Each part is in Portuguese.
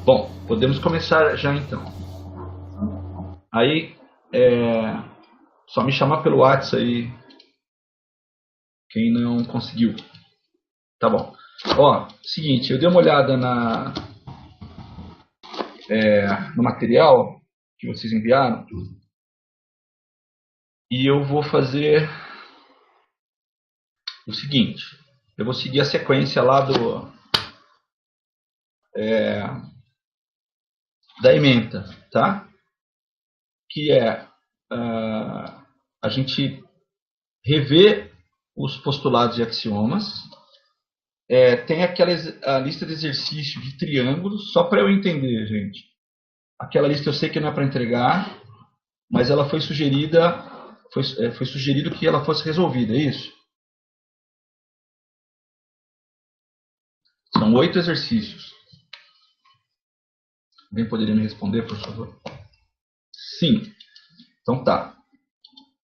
Bom, podemos começar já então. Aí, só me chamar pelo WhatsApp aí, quem não conseguiu. Tá bom. Ó, seguinte, eu dei uma olhada no material que vocês enviaram e eu vou fazer o seguinte. Eu vou seguir a sequência lá da ementa, tá? Que é a gente rever os postulados e axiomas. Tem a lista de exercícios de triângulos, só para eu entender, gente. Aquela lista eu sei que não é para entregar, mas ela foi sugerida, foi sugerido que ela fosse resolvida, é isso? São 8 exercícios. Alguém poderia me responder, por favor? Sim. Então tá.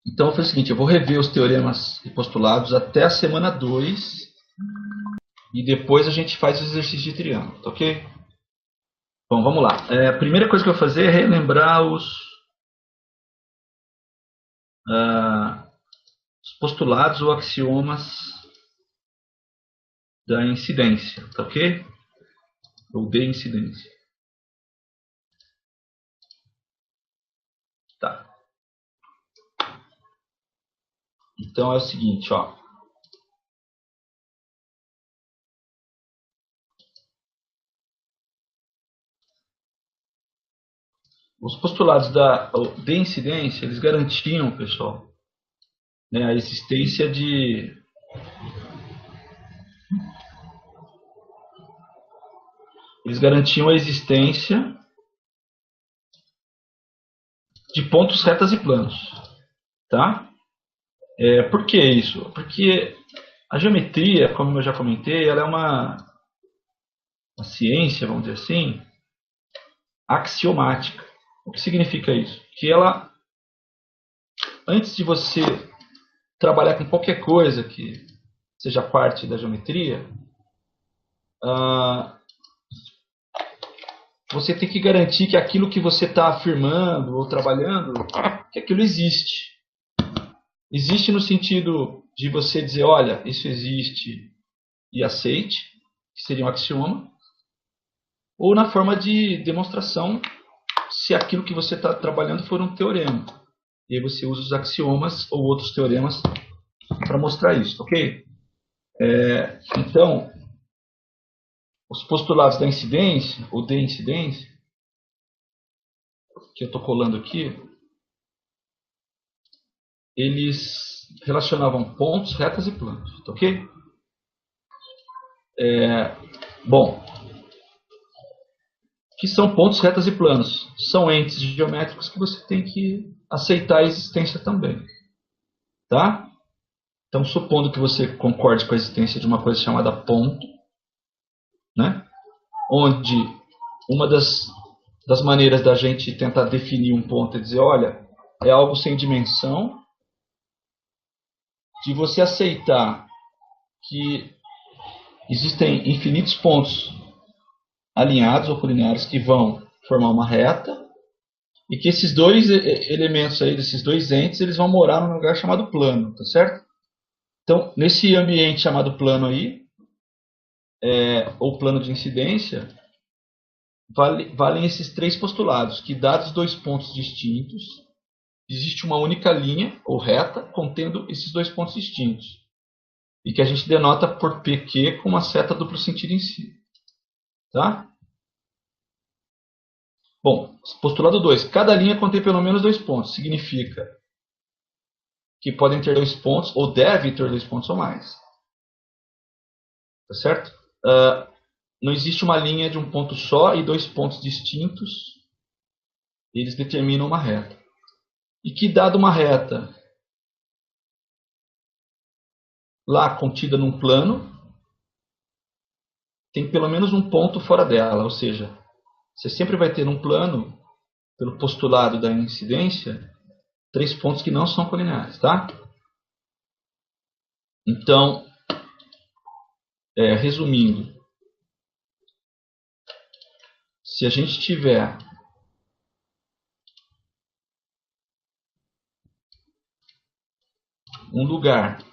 Então foi o seguinte, eu vou rever os teoremas e postulados até a semana 2 e depois a gente faz os exercícios de triângulo, tá ok? Bom, vamos lá. A primeira coisa que eu vou fazer é relembrar os postulados ou axiomas da incidência, tá ok? Ou de incidência. Tá. Então é o seguinte, ó. Os postulados de incidência, eles garantiam, pessoal, né, a existência de de pontos retas e planos, tá? Por que isso? Porque a geometria, como eu já comentei, ela é uma ciência, vamos dizer assim, axiomática. O que significa isso? Que ela, antes de você trabalhar com qualquer coisa que seja parte da geometria, você tem que garantir que aquilo que você está afirmando ou trabalhando, que aquilo existe. Existe no sentido de você dizer, olha, isso existe e aceite, que seria um axioma, ou na forma de demonstração, se aquilo que você está trabalhando for um teorema. E aí você usa os axiomas ou outros teoremas para mostrar isso, ok? Então, os postulados da incidência, ou de incidência, que eu estou colando aqui, eles relacionavam pontos, retas e planos, tá ok? Bom, o que são pontos, retas e planos? São entes geométricos que você tem que aceitar a existência também, tá? Então, supondo que você concorde com a existência de uma coisa chamada ponto, né? Onde uma das maneiras da gente tentar definir um ponto é dizer, olha, é algo sem dimensão, de você aceitar que existem infinitos pontos alinhados ou colineares que vão formar uma reta e que esses dois elementos aí, desses dois entes, eles vão morar num lugar chamado plano, tá certo? Então, nesse ambiente chamado plano aí, ou plano de incidência, valem esses três postulados, que dados dois pontos distintos, existe uma única linha ou reta contendo esses dois pontos distintos, e que a gente denota por PQ com uma seta duplo sentido em si. Tá? Bom, postulado 2. Cada linha contém pelo menos dois pontos. Significa que podem ter dois pontos, ou deve ter dois pontos ou mais. Tá certo? Não existe uma linha de um ponto só e dois pontos distintos. Eles determinam uma reta. E que dado uma reta lá contida num plano, tem pelo menos um ponto fora dela. Ou seja, você sempre vai ter num plano, pelo postulado da incidência, três pontos que não são colineares, tá? Então, resumindo, se a gente tiver um lugar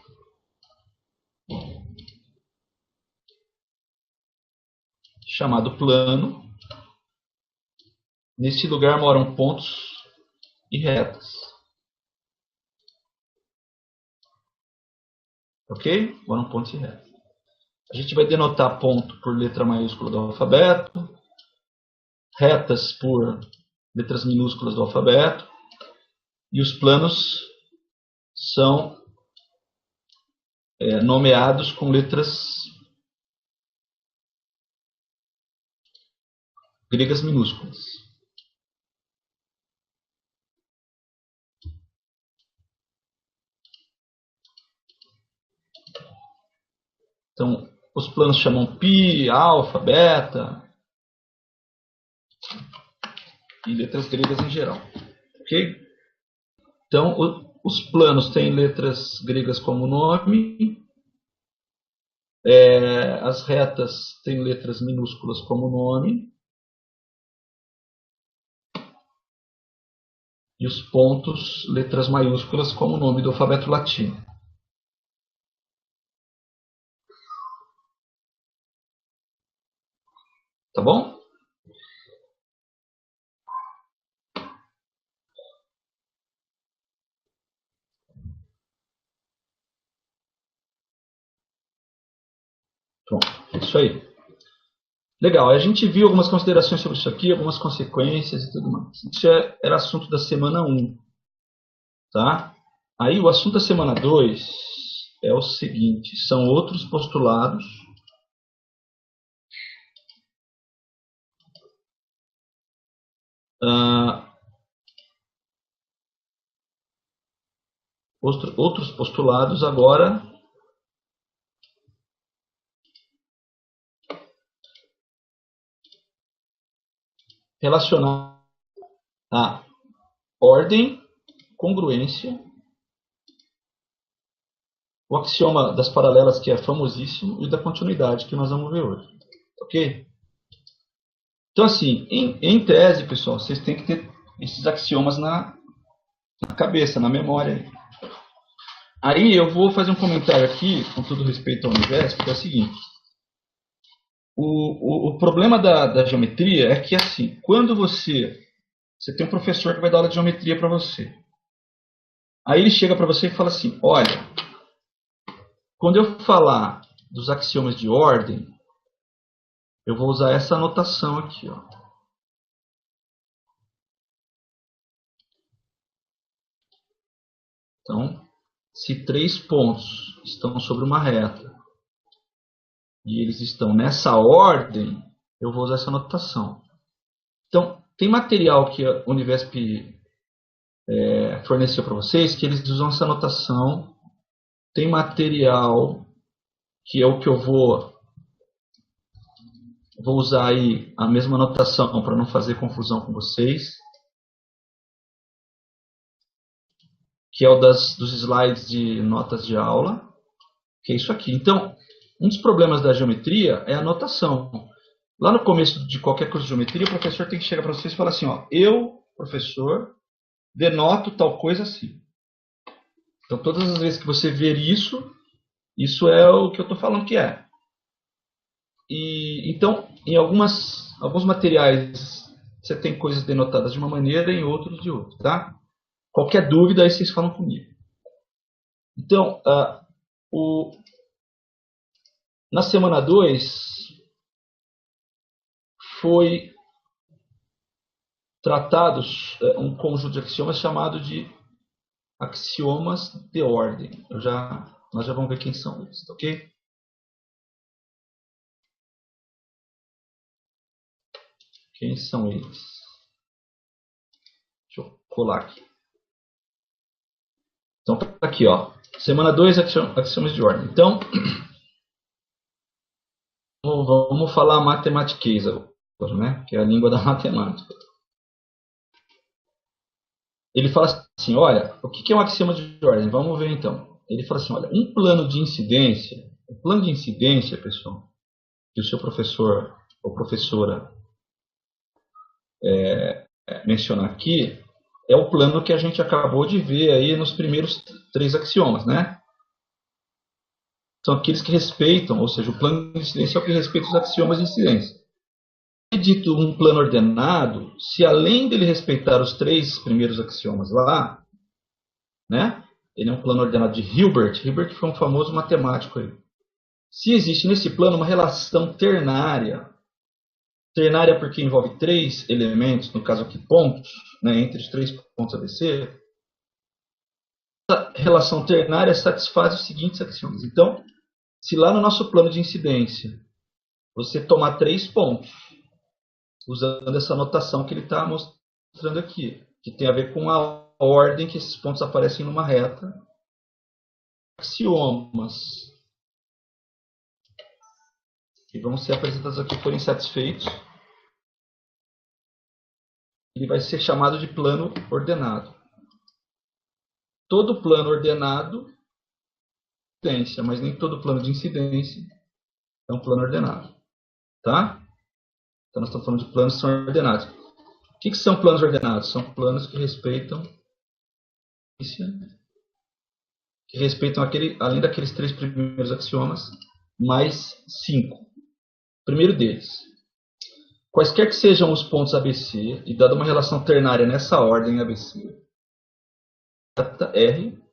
chamado plano, nesse lugar moram pontos e retas. Ok? Moram pontos e retas. A gente vai denotar ponto por letra maiúscula do alfabeto, retas por letras minúsculas do alfabeto, e os planos são nomeados com letras gregas minúsculas. Então, os planos chamam π, alfa, beta e letras gregas em geral. Ok? Então, os planos têm letras gregas como nome, as retas têm letras minúsculas como nome, e os pontos, letras maiúsculas como nome do alfabeto latino. Tá bom? Pronto, é isso aí. Legal, a gente viu algumas considerações sobre isso aqui, algumas consequências e tudo mais. Isso era assunto da semana 1. Tá? Aí o assunto da semana 2 é o seguinte, são outros postulados outros postulados agora relacionados à ordem, congruência, o axioma das paralelas, que é famosíssimo, e da continuidade, que nós vamos ver hoje. Ok? Então, assim, em tese, pessoal, vocês têm que ter esses axiomas na cabeça, na memória. Aí eu vou fazer um comentário aqui, com todo respeito ao universo, que é o seguinte. O problema da geometria é que, assim, quando você tem um professor que vai dar aula de geometria para você. Aí ele chega para você e fala assim, olha, quando eu falar dos axiomas de ordem, eu vou usar essa anotação aqui, ó. Então, se 3 pontos estão sobre uma reta e eles estão nessa ordem, eu vou usar essa anotação. Então, tem material que a Univesp forneceu para vocês que eles usam essa anotação. Tem material que é o que eu vou usar aí a mesma anotação para não fazer confusão com vocês, que é o dos slides de notas de aula, que é isso aqui. Então, um dos problemas da geometria é a anotação. Lá no começo de qualquer curso de geometria, o professor tem que chegar para vocês e falar assim, ó, eu, professor, denoto tal coisa assim. Então, todas as vezes que você ver isso é o que eu estou falando que é. E, então, em alguns materiais, você tem coisas denotadas de uma maneira, em outros de outra, tá? Qualquer dúvida, aí vocês falam comigo. Então, na semana 2, foi tratados um conjunto de axiomas chamado de axiomas de ordem. Nós já vamos ver quem são eles, ok? Quem são eles? Deixa eu colar aqui. Então, tá aqui, ó. Semana 2, axiomas de ordem. Então, vamos falar matematiquês agora, né? Que é a língua da matemática. Ele fala assim, olha, o que é um axioma de ordem? Vamos ver então. Ele fala assim, olha, um plano de incidência, pessoal, que o seu professor ou professora mencionar aqui é o plano que a gente acabou de ver aí nos primeiros 3 axiomas, né? São aqueles que respeitam, ou seja, o plano de incidência é o que respeita os axiomas de incidência. É dito um plano ordenado, se além dele respeitar os 3 primeiros axiomas lá, né? Ele é um plano ordenado de Hilbert. Hilbert foi um famoso matemático aí. Se existe nesse plano uma relação ternária, ternária porque envolve 3 elementos, no caso aqui pontos, né, entre os 3 pontos ABC, essa relação ternária satisfaz os seguintes axiomas. Então, se lá no nosso plano de incidência você tomar 3 pontos, usando essa notação que ele está mostrando aqui, que tem a ver com a ordem que esses pontos aparecem numa reta, axiomas que vão ser apresentados aqui forem satisfeitos, ele vai ser chamado de plano ordenado. Todo plano ordenado é incidência, mas nem todo plano de incidência é um plano ordenado. Tá? Então nós estamos falando de planos que são ordenados. O que são planos ordenados? São planos que respeitam além daqueles 3 primeiros axiomas, mais 5. Primeiro deles, quaisquer que sejam os pontos ABC, e dada uma relação ternária nessa ordem ABC, R,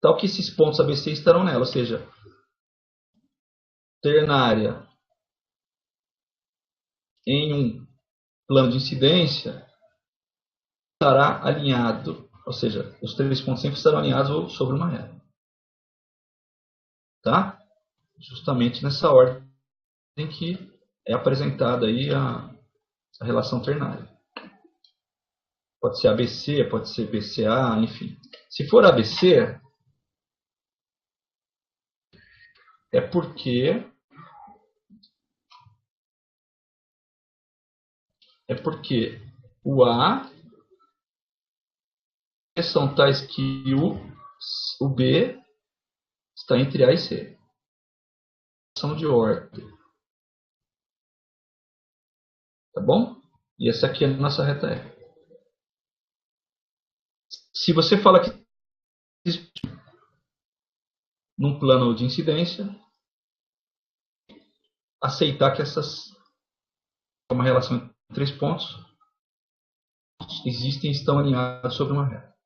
tal que esses pontos ABC estarão nela, ou seja, ternária em um plano de incidência estará alinhado, ou seja, os 3 pontos sempre estarão alinhados sobre uma reta. Tá? Justamente nessa ordem em que é apresentada aí a relação ternária. Pode ser ABC, pode ser BCA, enfim. Se for ABC, é porque o A são tais que o B está entre A e C. São de ordem. Tá bom? E essa aqui é a nossa reta R. Se você fala que num plano de incidência, aceitar que essas é uma relação entre 3 pontos existem e estão alinhados sobre uma reta.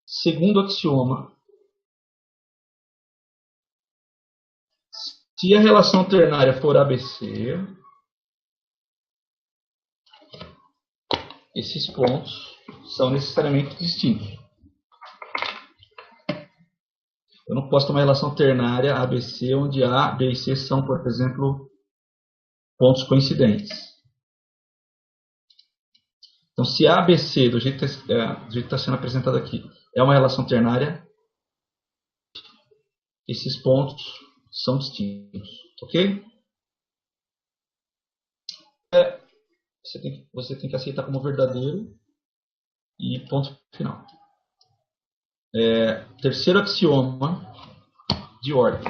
Segundo axioma, se a relação ternária for ABC, esses pontos são necessariamente distintos. Eu não posso ter uma relação ternária ABC onde A, B e C são, por exemplo, pontos coincidentes. Então, se A, B, C, do jeito que está sendo apresentado aqui, é uma relação ternária, esses pontos são distintos. Ok? Você tem que aceitar como verdadeiro e ponto final. Terceiro axioma de ordem.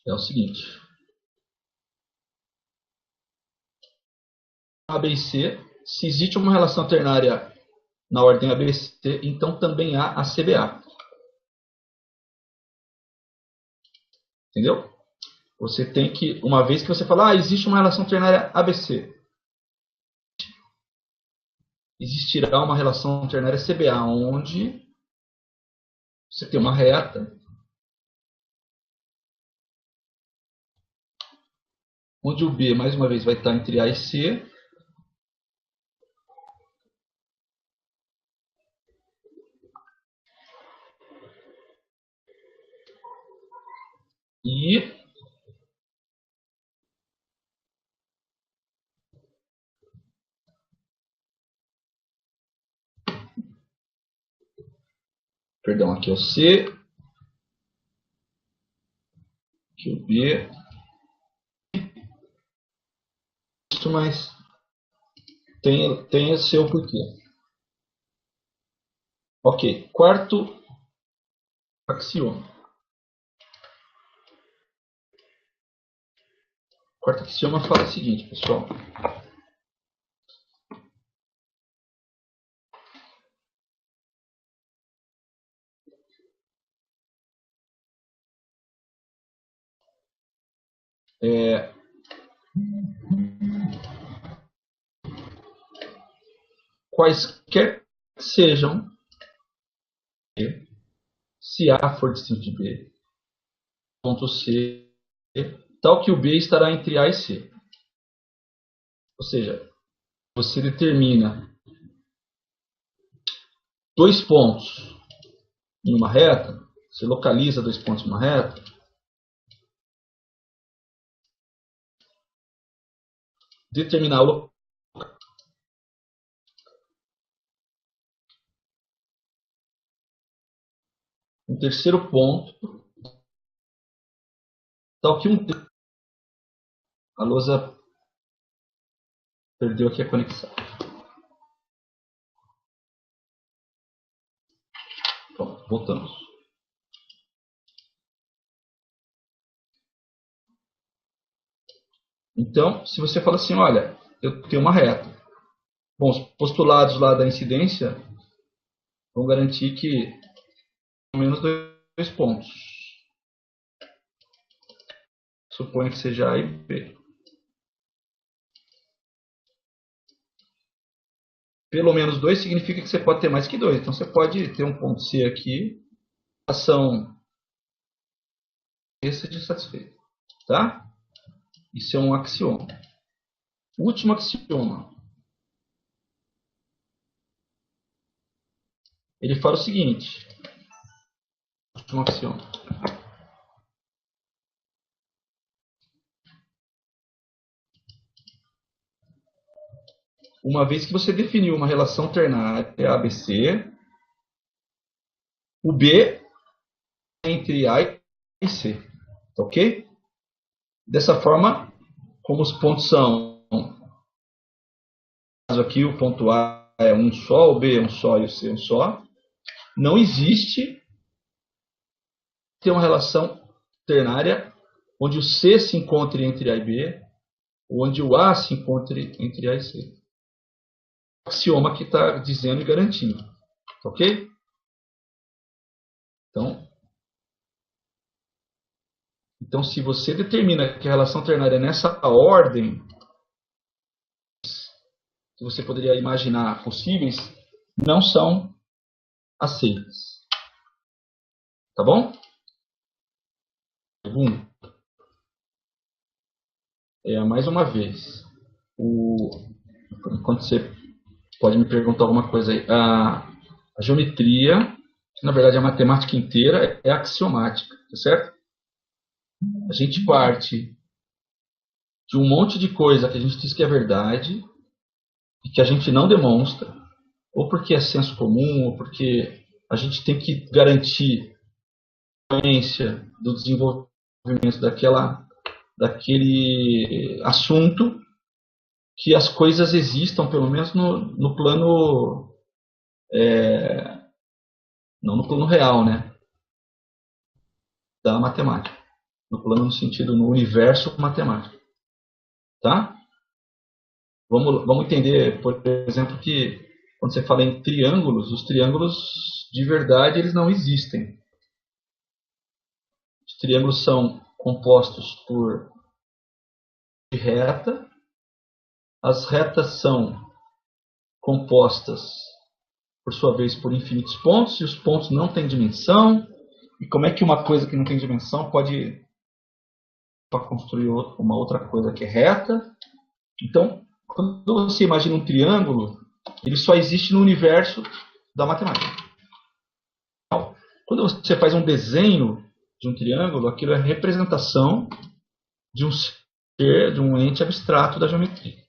É o seguinte. A, B e C, se existe uma relação ternária na ordem ABC, então também há a CBA. Entendeu? Você tem que, uma vez que você fala, existe uma relação ternária ABC, existirá uma relação ternária CBA, onde você tem uma reta, onde o B, mais uma vez, vai estar entre A e C, e perdão, aqui é o C, aqui é o B, mas tem o seu porquê. Ok, quarto axioma. O quarto axioma fala o seguinte, pessoal. Quaisquer que sejam, se A for distinto de B, ponto C, tal que o B estará entre A e C. Ou seja, você determina dois pontos em uma reta, você localiza dois pontos em uma reta, determinar o terceiro ponto, tal que a lousa perdeu aqui a conexão. Pronto, voltamos. Então, se você fala assim, olha, eu tenho uma reta. Bom, os postulados lá da incidência vão garantir que pelo menos dois pontos. Suponha que seja A e B. Pelo menos dois significa que você pode ter mais que dois. Então você pode ter um ponto C aqui, ação esse de satisfeito. Tá? Isso é um axioma. O último axioma. Ele fala o seguinte. Último axioma. Uma vez que você definiu uma relação ternária ABC, o B é entre A e C. Ok? Dessa forma, como os pontos são, aqui o ponto A é um só, o B é um só e o C é um só, não existe ter uma relação ternária onde o C se encontre entre A e B, ou onde o A se encontre entre A e C. Axioma que está dizendo e garantindo. Ok? Então, se você determina que a relação ternária é nessa ordem, que você poderia imaginar possíveis, não são aceitas. Tá bom? Mais uma vez, quando você pode me perguntar alguma coisa aí, a geometria, que na verdade a matemática inteira, é axiomática, tá certo? A gente parte de um monte de coisa que a gente diz que é verdade e que a gente não demonstra, ou porque é senso comum, ou porque a gente tem que garantir a coerência do desenvolvimento daquele assunto, que as coisas existam, pelo menos no plano, não no plano real, né, da matemática, no plano no sentido, no universo matemático, tá? Vamos entender, por exemplo, que quando você fala em triângulos, os triângulos de verdade eles não existem. Os triângulos são compostos por reta, as retas são compostas, por sua vez, por infinitos pontos, e os pontos não têm dimensão. E como é que uma coisa que não tem dimensão pode para construir uma outra coisa que é reta? Então, quando você imagina um triângulo, ele só existe no universo da matemática. Quando você faz um desenho de um triângulo, aquilo é representação de um ser, de um ente abstrato da geometria.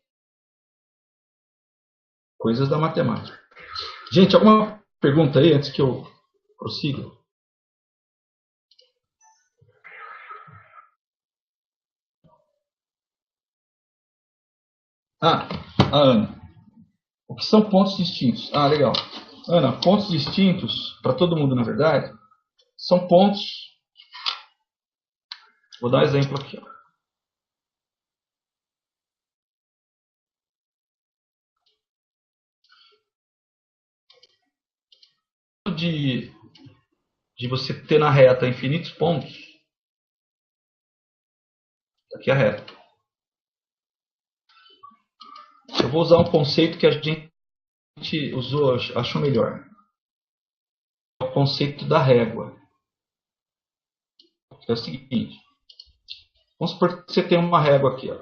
Coisas da matemática. Gente, alguma pergunta aí antes que eu prossiga? A Ana. O que são pontos distintos? Legal. Ana, pontos distintos, para todo mundo na verdade, são pontos. Vou dar um exemplo aqui. Ó. De você ter na reta infinitos pontos, aqui é a reta. Eu vou usar um conceito que a gente usou, achou melhor. É o conceito da régua. É o seguinte. Vamos supor que você tem uma régua aqui, ó,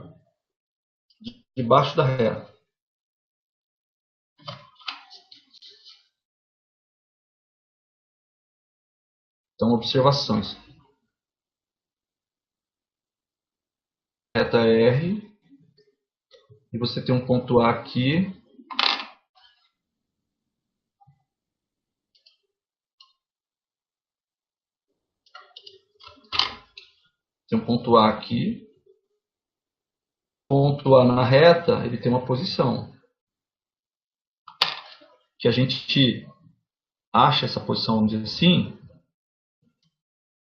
debaixo da reta. Então, observações. Reta R. E você tem um ponto A aqui. Tem um ponto A aqui. Ponto A na reta, ele tem uma posição. Que a gente acha essa posição, vamos dizer assim,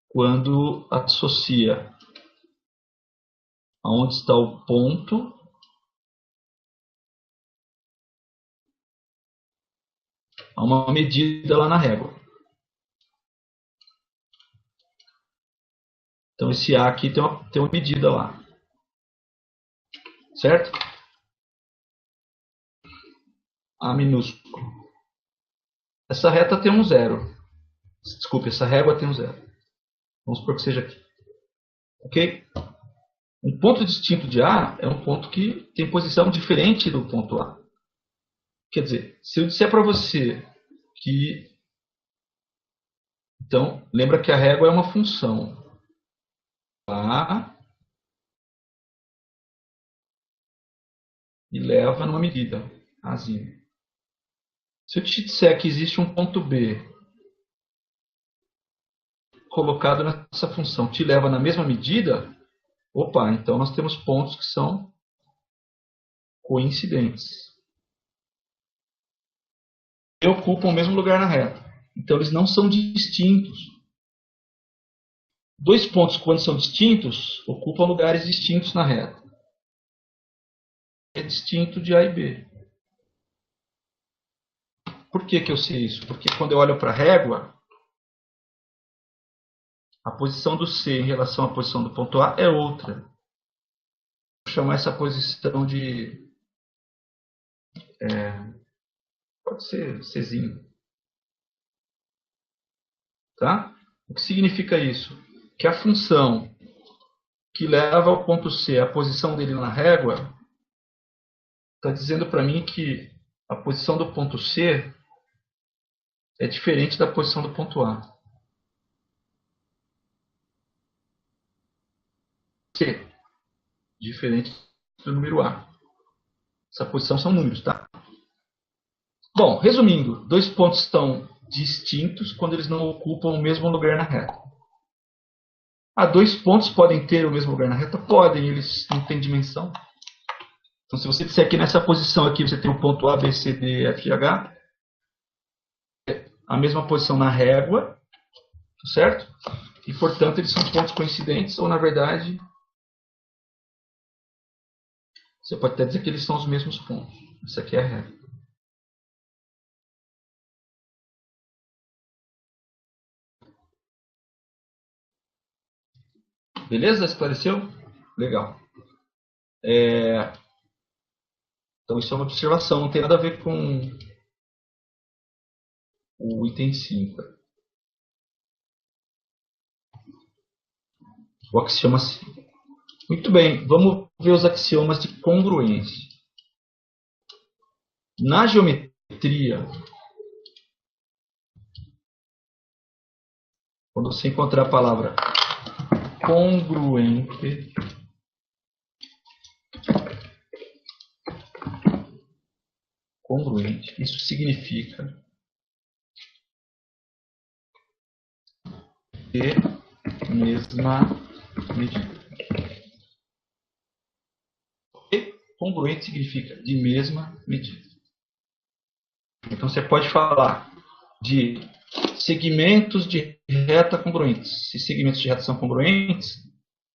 quando associa aonde está o ponto a uma medida lá na régua. Então esse A aqui tem uma medida lá. Certo? A minúsculo. Essa reta tem um zero. Desculpe, essa régua tem um zero. Vamos supor que seja aqui. Ok? Um ponto distinto de A é um ponto que tem posição diferente do ponto A. Quer dizer, se eu disser para você que... Então, lembra que a régua é uma função. A e leva numa medida. Azinha. Se eu te disser que existe um ponto B colocado nessa função, te leva na mesma medida, opa, então nós temos pontos que são coincidentes. E ocupam o mesmo lugar na reta. Então eles não são distintos. Dois pontos, quando são distintos, ocupam lugares distintos na reta. É distinto de A e B. Por que eu sei isso? Porque quando eu olho para a régua, a posição do C em relação à posição do ponto A é outra. Vou chamar essa posição de... pode ser Czinho. Tá? O que significa isso? Que a função que leva ao ponto C, a posição dele na régua, está dizendo para mim que a posição do ponto C é diferente da posição do ponto A. C, diferente do número A. Essa posição são números, tá? Bom, resumindo, dois pontos estão distintos quando eles não ocupam o mesmo lugar na reta. Dois pontos podem ter o mesmo lugar na reta? Podem, eles não têm dimensão. Então, se você disser que nessa posição aqui você tem o ponto A, B, C, D, F, H, a mesma posição na régua, certo? E, portanto, eles são pontos coincidentes, ou, na verdade, você pode até dizer que eles são os mesmos pontos. Essa aqui é a régua. Beleza? Esclareceu? Legal. Então, isso é uma observação, não tem nada a ver com o item 5. O axioma 5. Muito bem, vamos ver os axiomas de congruência. Na geometria, quando você encontrar a palavra congruente, isso significa ter mesma medida. E congruente significa de mesma medida. Então você pode falar de segmentos de reta congruentes. Se segmentos de reta são congruentes,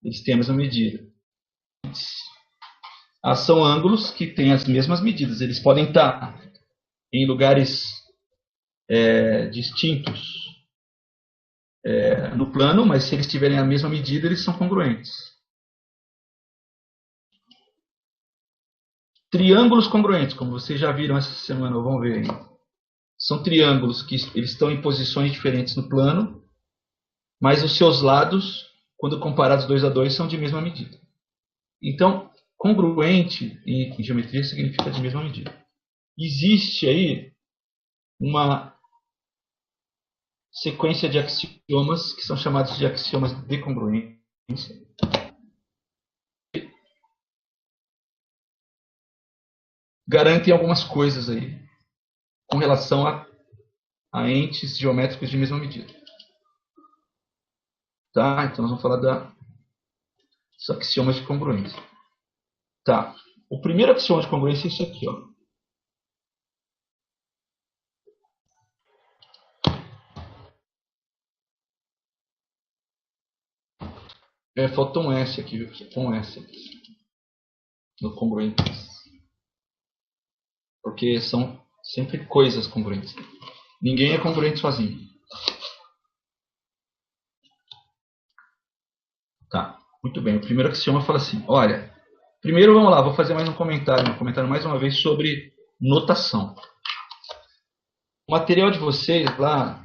eles têm a mesma medida. São ângulos que têm as mesmas medidas. Eles podem estar em lugares distintos no plano, mas se eles tiverem a mesma medida, eles são congruentes. Triângulos congruentes, como vocês já viram essa semana, ou vão ver aí. São triângulos que eles estão em posições diferentes no plano, mas os seus lados, quando comparados 2 a 2, são de mesma medida. Então, congruente em geometria significa de mesma medida. Existe aí uma sequência de axiomas que são chamados de axiomas de congruência. Garantem algumas coisas aí com relação a entes geométricos de mesma medida. Tá? Então nós vamos falar dos axiomas de congruência. Tá. O primeiro axioma de congruência é isso aqui, ó. Faltou um S aqui, viu? Faltou um S aqui. No congruentes. Porque são sempre coisas congruentes. Ninguém é congruente sozinho. Tá, muito bem. O primeiro axioma fala assim, olha, primeiro vamos lá, vou fazer mais um comentário mais uma vez sobre notação. O material de vocês lá,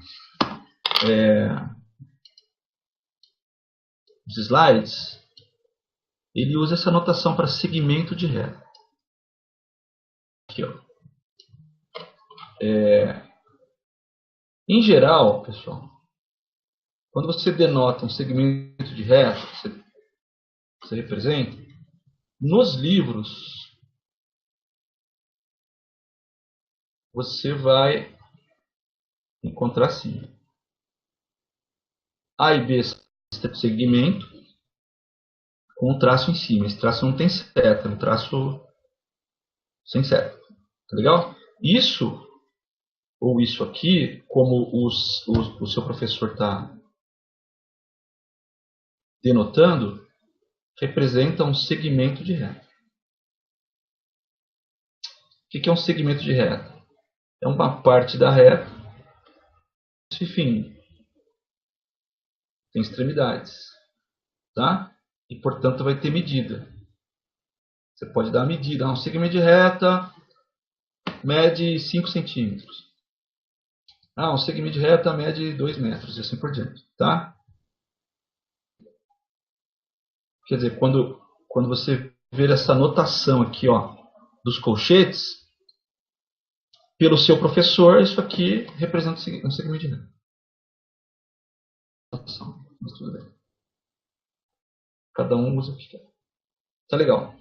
os slides, ele usa essa notação para segmento de reta. Aqui, ó. Em geral, pessoal, quando você denota um segmento de reta, você representa, nos livros, você vai encontrar assim. A e B segmento com um traço em cima. Esse traço não tem seta, é um traço sem seta. Tá legal? Isso, ou isso aqui, como o seu professor está denotando, representa um segmento de reta. O que é um segmento de reta? É uma parte da reta, enfim, tem extremidades, tá? E portanto vai ter medida. Você pode dar a medida. Um segmento de reta mede 5 centímetros. Um segmento de reta mede 2 metros, e assim por diante, tá? Quer dizer, quando você ver essa notação aqui, ó, dos colchetes, pelo seu professor, isso aqui representa um segmento de reta. Mas tudo bem. Cada um usa o que quer. Tá legal.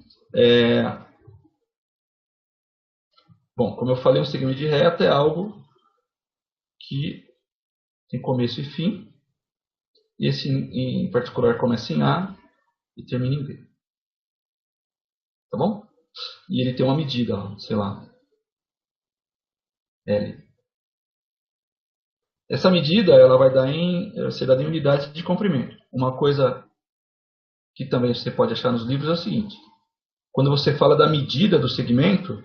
Bom, como eu falei, um segmento de reta é algo que tem começo e fim. E esse em particular começa em A e termina em B. Tá bom? E ele tem uma medida, sei lá, L. Essa medida ela vai ser dada em unidades de comprimento. Uma coisa que também você pode achar nos livros é o seguinte. Quando você fala da medida do segmento,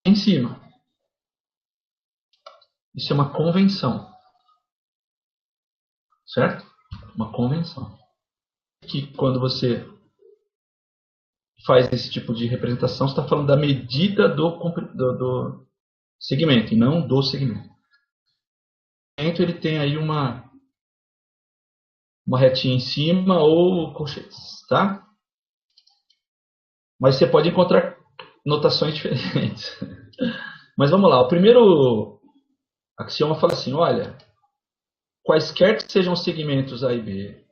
em cima. Isso é uma convenção. Certo? Uma convenção. Que quando você faz esse tipo de representação, você está falando da medida do segmento, e não do segmento. O segmento ele tem aí uma retinha em cima ou colchetes, tá? Mas você pode encontrar notações diferentes. Mas vamos lá, o primeiro axioma fala assim, olha, quaisquer que sejam os segmentos A e B,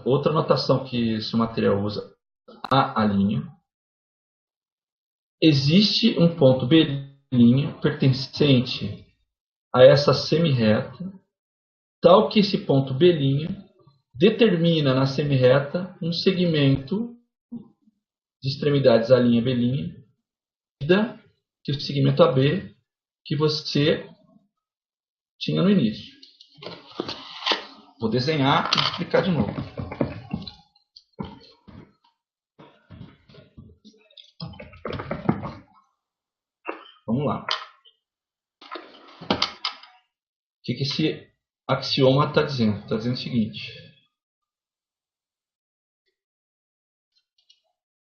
outra notação que esse material usa, A', existe um ponto B' pertencente a essa semirreta, tal que esse ponto B' determina na semirreta um segmento de extremidades A', B', que o segmento AB que você tinha no início. Vou desenhar e explicar de novo. Vamos lá. O que esse axioma está dizendo? Está dizendo o seguinte.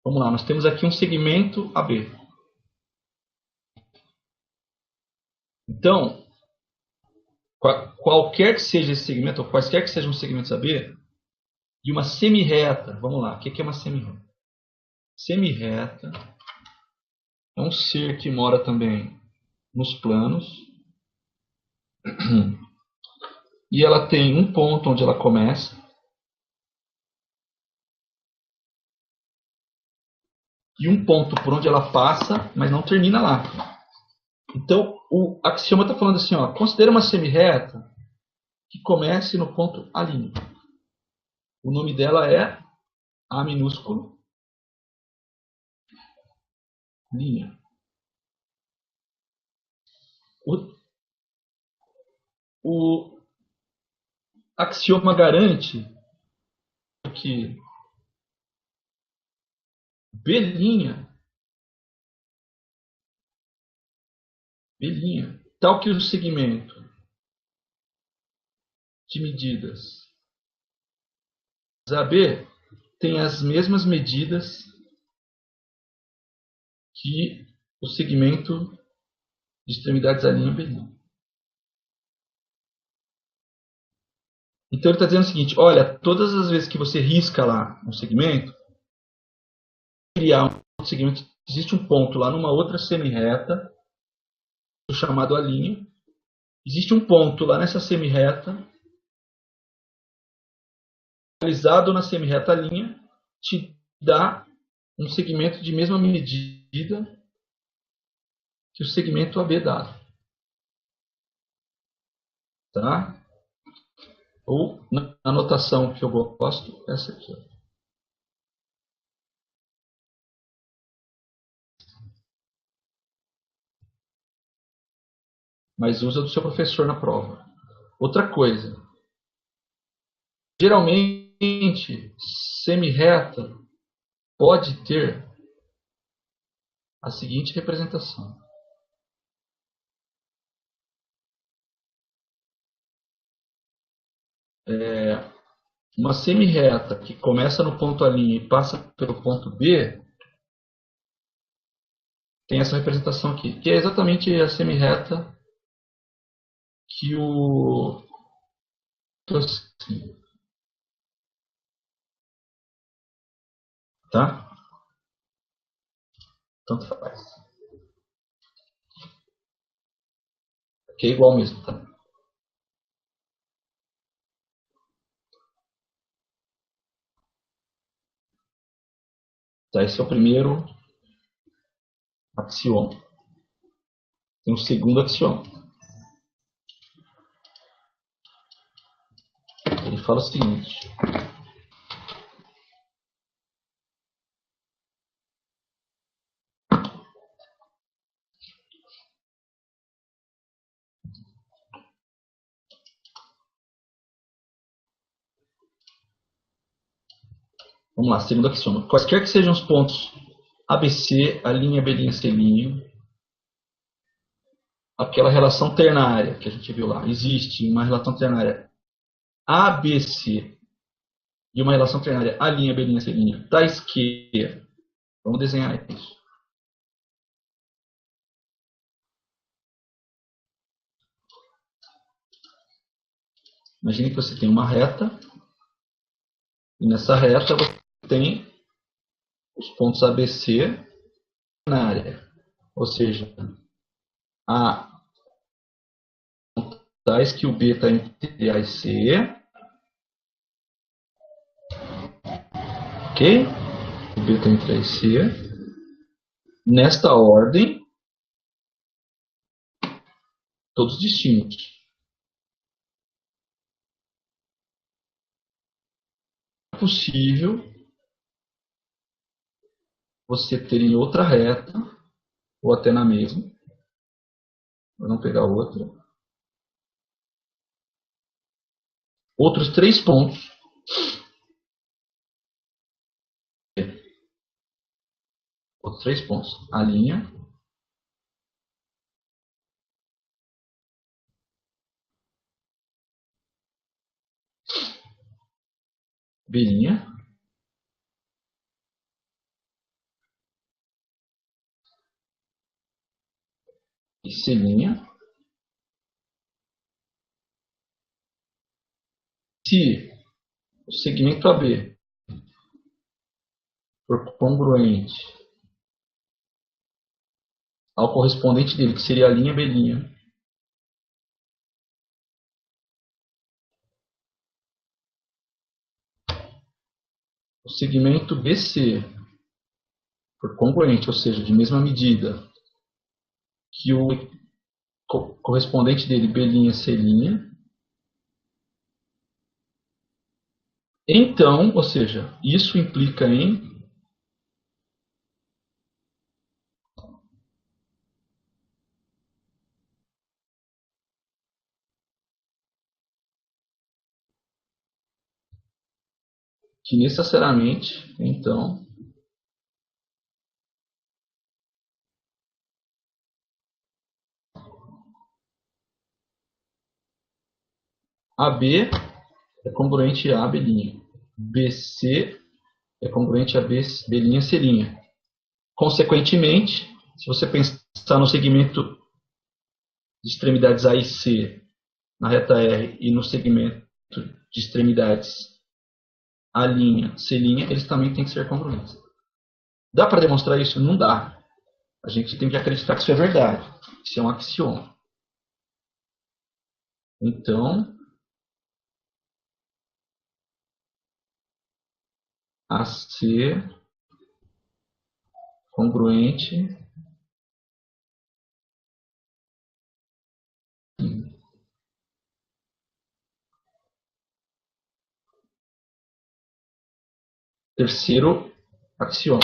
Vamos lá, nós temos aqui um segmento AB. Então, qualquer que seja esse segmento, ou quaisquer que sejam os segmentos AB, de uma semirreta, vamos lá, o que é uma semirreta? Semirreta é um ser que mora também nos planos, e ela tem um ponto onde ela começa, e um ponto por onde ela passa, mas não termina lá. Então, o axioma está falando assim, ó, considera uma semirreta que comece no ponto A'. O nome dela é A minúsculo, linha. O axioma garante que B', tal que o segmento de medidas AB tem as mesmas medidas que o segmento de extremidades A' B'. Então ele está dizendo o seguinte, olha, todas as vezes que você risca lá um segmento, criar um segmento, existe um ponto lá numa outra semirreta, chamado A', existe um ponto lá nessa semirreta, localizado na semirreta A', te dá um segmento de mesma medida que o segmento AB dado. Tá? Ou, na anotação que eu gosto, essa aqui. Mas usa do seu professor na prova. Outra coisa. Geralmente, semirreta pode ter a seguinte representação. Uma semirreta que começa no ponto A' e passa pelo ponto B, tem essa representação aqui, que é exatamente a semirreta que o... Tá? Tanto faz. Que é igual mesmo, tá? Tá, esse é o primeiro axioma. Tem o segundo axioma. Ele fala o seguinte. Vamos lá, segundo axioma. Quaisquer que sejam os pontos ABC, A', B', C', aquela relação ternária que a gente viu lá, existe uma relação ternária ABC e uma relação ternária A', B', C', da esquerda. Vamos desenhar isso. Imagine que você tem uma reta, e nessa reta você tem os pontos ABC na área. Ou seja, A tais que o B está entre A e C. Ok? O B está entre A e C. Nesta ordem, todos distintos. É possível você ter em outra reta ou até na mesma. Vamos pegar outra. Outros 3 pontos. Outros 3 pontos. A linha. B'. E C'. Se o segmento AB for congruente ao correspondente dele, que seria a linha B', o segmento BC for congruente, ou seja, de mesma medida que o correspondente dele, B', C', então, ou seja, isso implica em que necessariamente, então, AB é congruente a B', BC é congruente a B', C'. Consequentemente, se você pensar no segmento de extremidades A e C na reta R e no segmento de extremidades A', C', eles também têm que ser congruentes. Dá para demonstrar isso? Não dá. A gente tem que acreditar que isso é verdade. Isso é um axioma. Então, AC congruente. Terceiro axioma.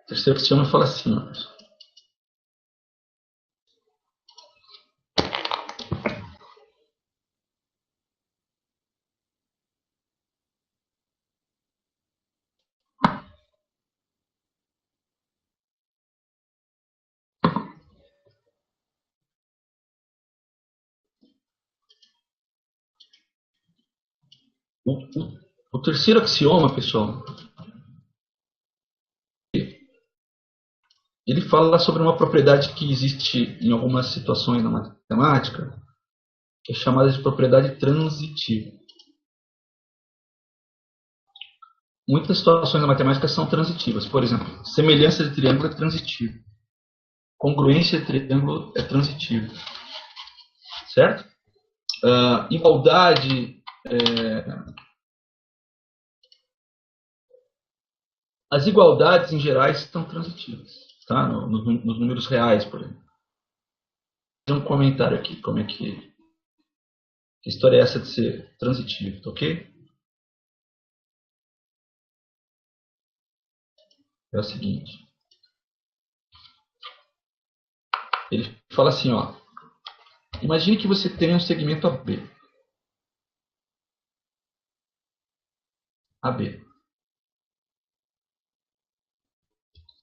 Terceiro axioma fala assim, ó. O terceiro axioma, pessoal, ele fala sobre uma propriedade que existe em algumas situações na matemática, que é chamada de propriedade transitiva. Muitas situações na matemática são transitivas. Por exemplo, semelhança de triângulo é transitiva. Congruência de triângulo é transitiva. Certo? Igualdade. As igualdades em gerais estão transitivas. Tá? Nos números reais, por exemplo. Vou fazer um comentário aqui. Como é que história é essa de ser transitivo, tá ok? É o seguinte. Ele fala assim, ó. Imagine que você tenha um segmento AB. AB.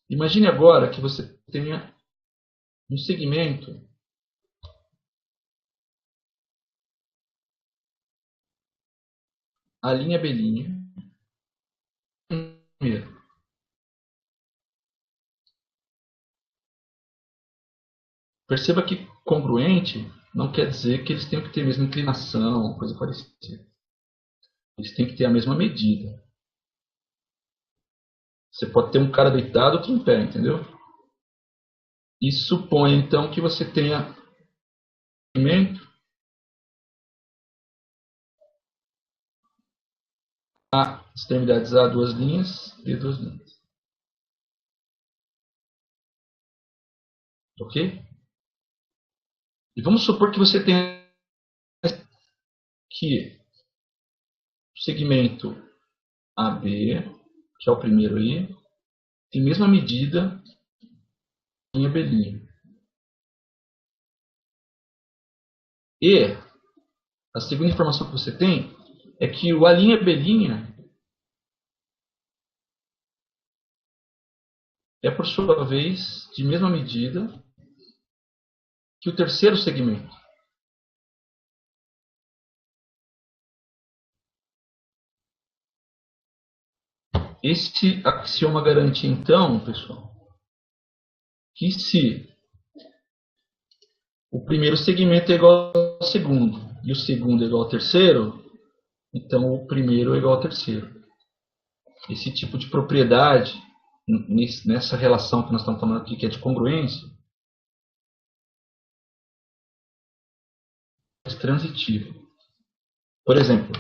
Imagine agora que você tenha um segmento A', B'. Perceba que congruente não quer dizer que eles tenham que ter a mesma inclinação, coisa parecida. Eles têm que ter a mesma medida. Você pode ter um cara deitado, outro em pé, entendeu? Isso supõe, então, que você tenha segmento A, extremidades A, 2 linhas, B, 2 linhas. Ok? E vamos supor que você tenha que segmento AB, que é o primeiro aí, tem a mesma medida em abelhinha. E a segunda informação que você tem é que o A' abelhinha é, por sua vez, de mesma medida que o terceiro segmento. Este axioma garante, então, pessoal, que se o primeiro segmento é igual ao segundo e o segundo é igual ao terceiro, então o primeiro é igual ao terceiro. Esse tipo de propriedade, nessa relação que nós estamos falando aqui, que é de congruência, é transitiva. Por exemplo,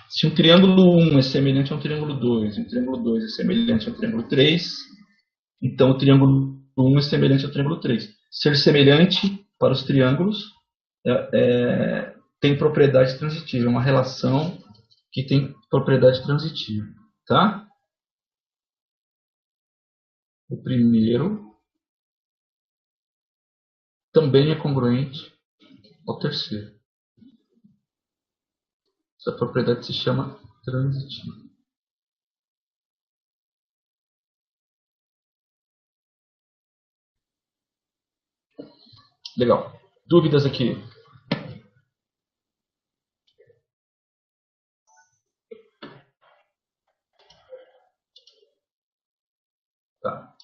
se um triângulo 1 é semelhante a um triângulo 2, e um triângulo 2 é semelhante a um triângulo 3, então o triângulo 1 é semelhante ao triângulo 3. Ser semelhante para os triângulos tem propriedade transitiva, é uma relação que tem propriedade transitiva. Tá? O primeiro também é congruente ao terceiro. Essa propriedade se chama transitiva. Legal. Dúvidas aqui? Tá.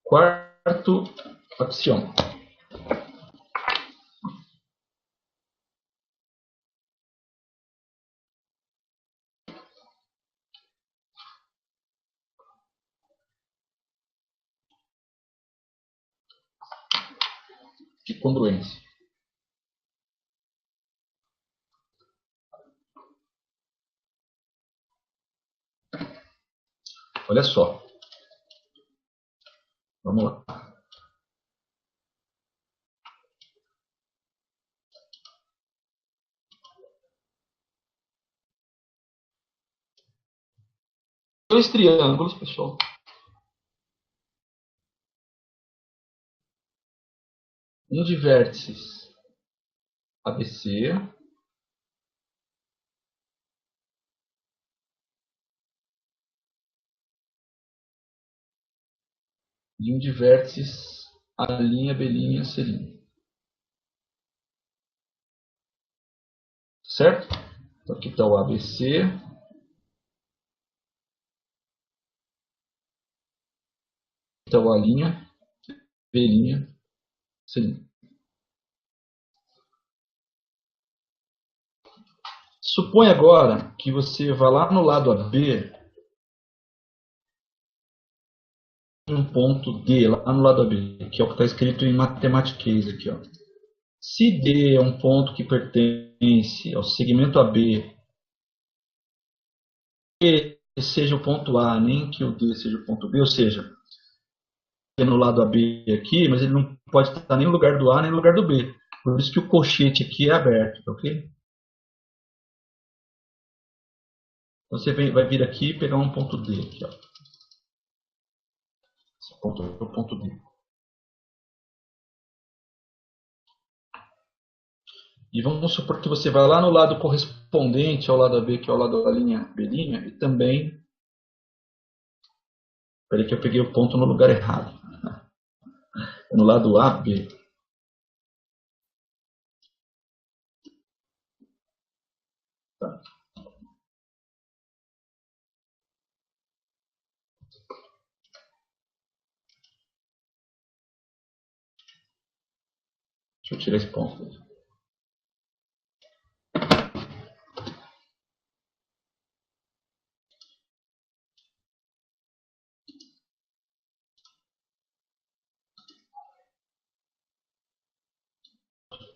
Quarto axioma. De congruência. Olha só. Vamos lá. Dois triângulos, pessoal. Um de vértices ABC e um de vértices A', B', C'. Certo? Então aqui está o ABC. Está o A', B', C'. Supõe agora que você vá lá no lado AB, um ponto D, lá no lado AB, que é o que está escrito em Mathematics aqui, ó. Se D é um ponto que pertence ao segmento AB, que seja o ponto A, nem que o D seja o ponto B, ou seja, no lado AB aqui, mas ele não pode estar nem no lugar do A, nem no lugar do B. Por isso que o colchete aqui é aberto, ok? Você vai vir aqui e pegar um ponto D. Aqui, ó. Esse ponto é o ponto D. E vamos supor que você vai lá no lado correspondente ao lado AB, que é o lado da linha B', e também... Espera que eu peguei o ponto no lugar errado. No lado AB. Tá. Deixa eu tirar esse ponto.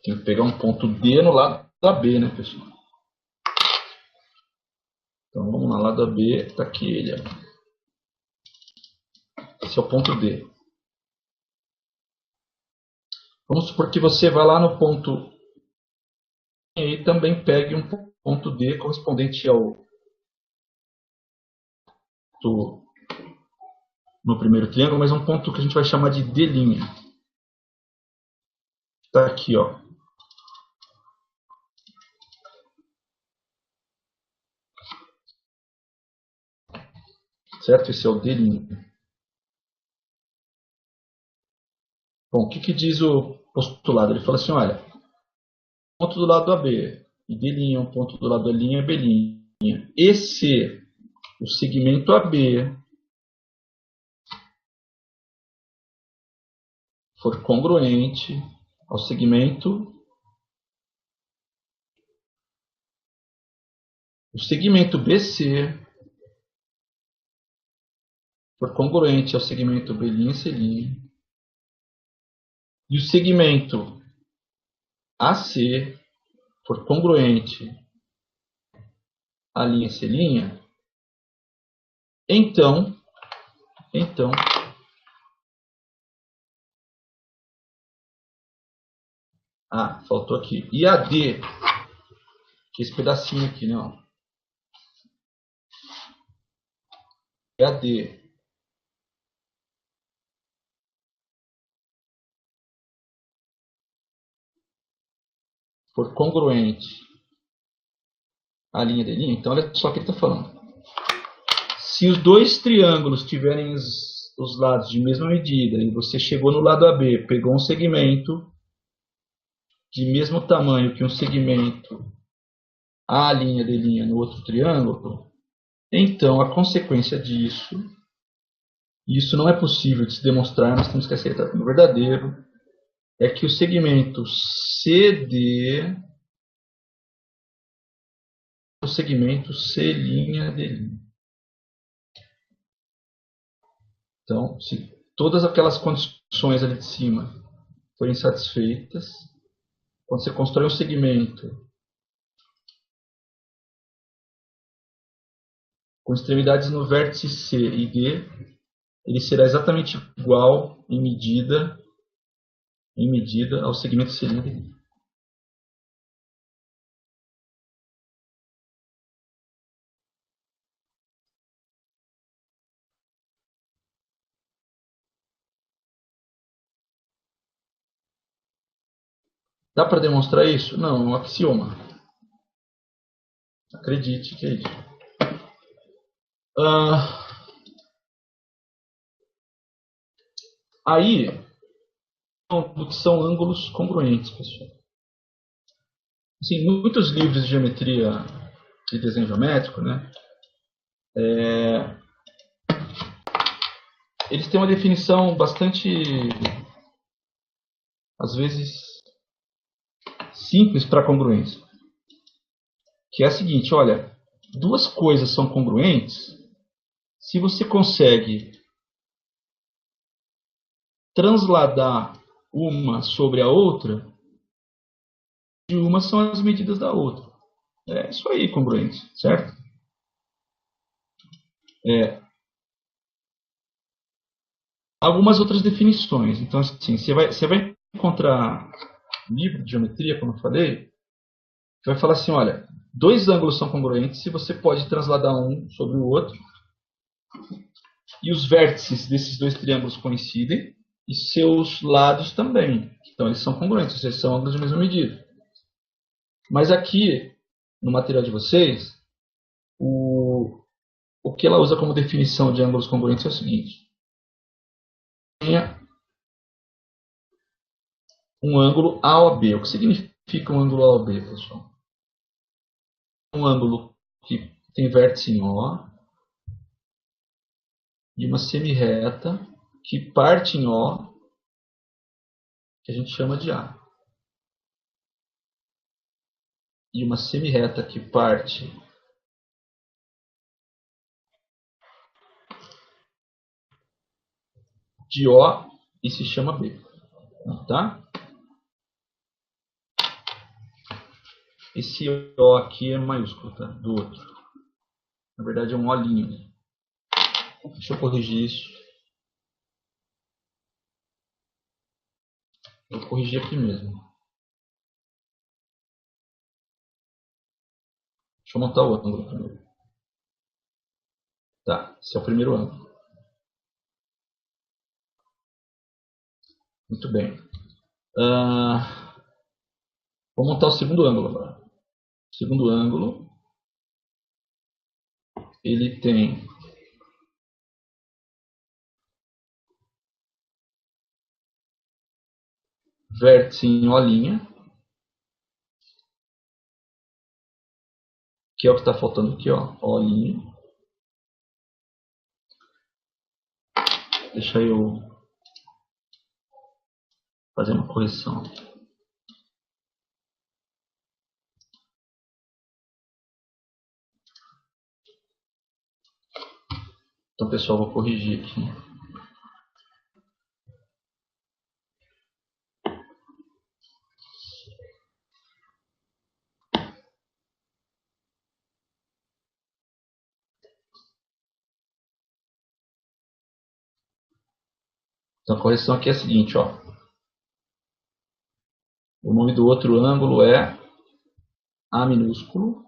Tem que pegar um ponto D no lado da B, né, pessoal? Então vamos lá, lado AB, está aqui ele. Ó. Esse é o ponto D. Vamos supor que você vá lá no ponto E e também pegue um ponto D correspondente ao no primeiro triângulo, mas um ponto que a gente vai chamar de D'. Está aqui, ó. Certo? Esse é o D'. Bom, o que diz o postulado? Ele fala assim, olha, ponto do lado AB e D', um ponto do lado A' é B'. E se o segmento AB for congruente ao segmento, o segmento BC for congruente ao segmento B', C', e o segmento AC for congruente à linha C', então, faltou aqui. E AD, que é esse pedacinho aqui, né? Ó. AD for congruente à linha D', então olha só o que ele está falando. Se os dois triângulos tiverem os lados de mesma medida e você chegou no lado AB, pegou um segmento de mesmo tamanho que um segmento A', D' no outro triângulo, então a consequência disso, e isso não é possível de se demonstrar, nós temos que aceitar como verdadeiro, é que o segmento CD é o segmento C', D'. Então, se todas aquelas condições ali de cima forem satisfeitas, quando você constrói um segmento com extremidades no vértice C e D, ele será exatamente igual em medida ao segmento C', D'. Dá para demonstrar isso? Não, é um axioma. Acredite que é isso. Aí, do que são ângulos congruentes, pessoal. Assim, muitos livros de geometria e desenho geométrico, né, eles têm uma definição bastante, às vezes, simples para congruência. Que é a seguinte, olha, duas coisas são congruentes se você consegue transladar uma sobre a outra, e uma são as medidas da outra. É isso aí, congruente, certo? Algumas outras definições. Então, assim, você vai encontrar livro de geometria, como eu falei, que vai falar assim, olha, dois ângulos são congruentes se você pode transladar um sobre o outro e os vértices desses dois triângulos coincidem e seus lados também. Então, eles são congruentes, ou seja, são ângulos de mesma medida. Mas aqui, no material de vocês, o que ela usa como definição de ângulos congruentes é o seguinte. Tenha um ângulo AOB. O que significa um ângulo AOB, pessoal? Um ângulo que tem vértice em O e uma semirreta que parte em O, que a gente chama de A. E uma semirreta que parte de O e se chama B. Tá? Esse O aqui é maiúsculo, tá? Do outro. Na verdade é um Olinho. Deixa eu corrigir isso. Vou corrigir aqui mesmo. Deixa eu montar o ângulo primeiro. Tá, esse é o primeiro ângulo. Muito bem. Vou montar o segundo ângulo agora. O segundo ângulo, ele tem vértice em O', que é o que está faltando aqui, ó, O'. Deixa eu fazer uma correção. Então, pessoal, vou corrigir aqui. Então, a correção aqui é a seguinte, ó. O nome do outro ângulo é A minúsculo,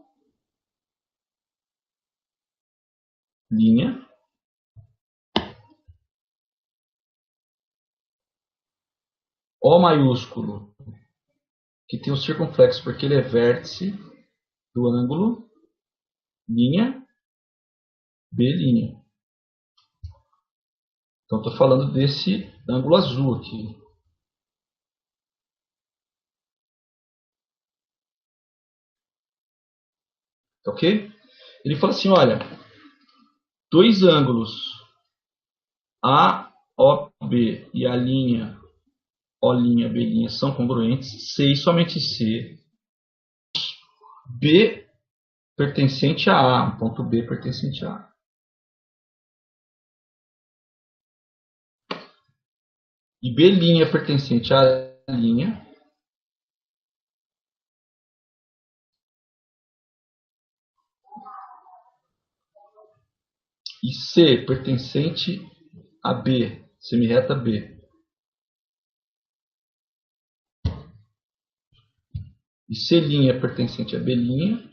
linha, O maiúsculo, que tem o circunflexo porque ele é vértice do ângulo, linha, B'. Então, estou falando desse ângulo azul aqui. Ok? Ele fala assim, olha, dois ângulos AOB e a linha O'B' são congruentes se e somente se B pertencente a A, um ponto B pertencente a A. E B' pertencente a linha e C pertencente a B, semirreta B. E C' pertencente a B'.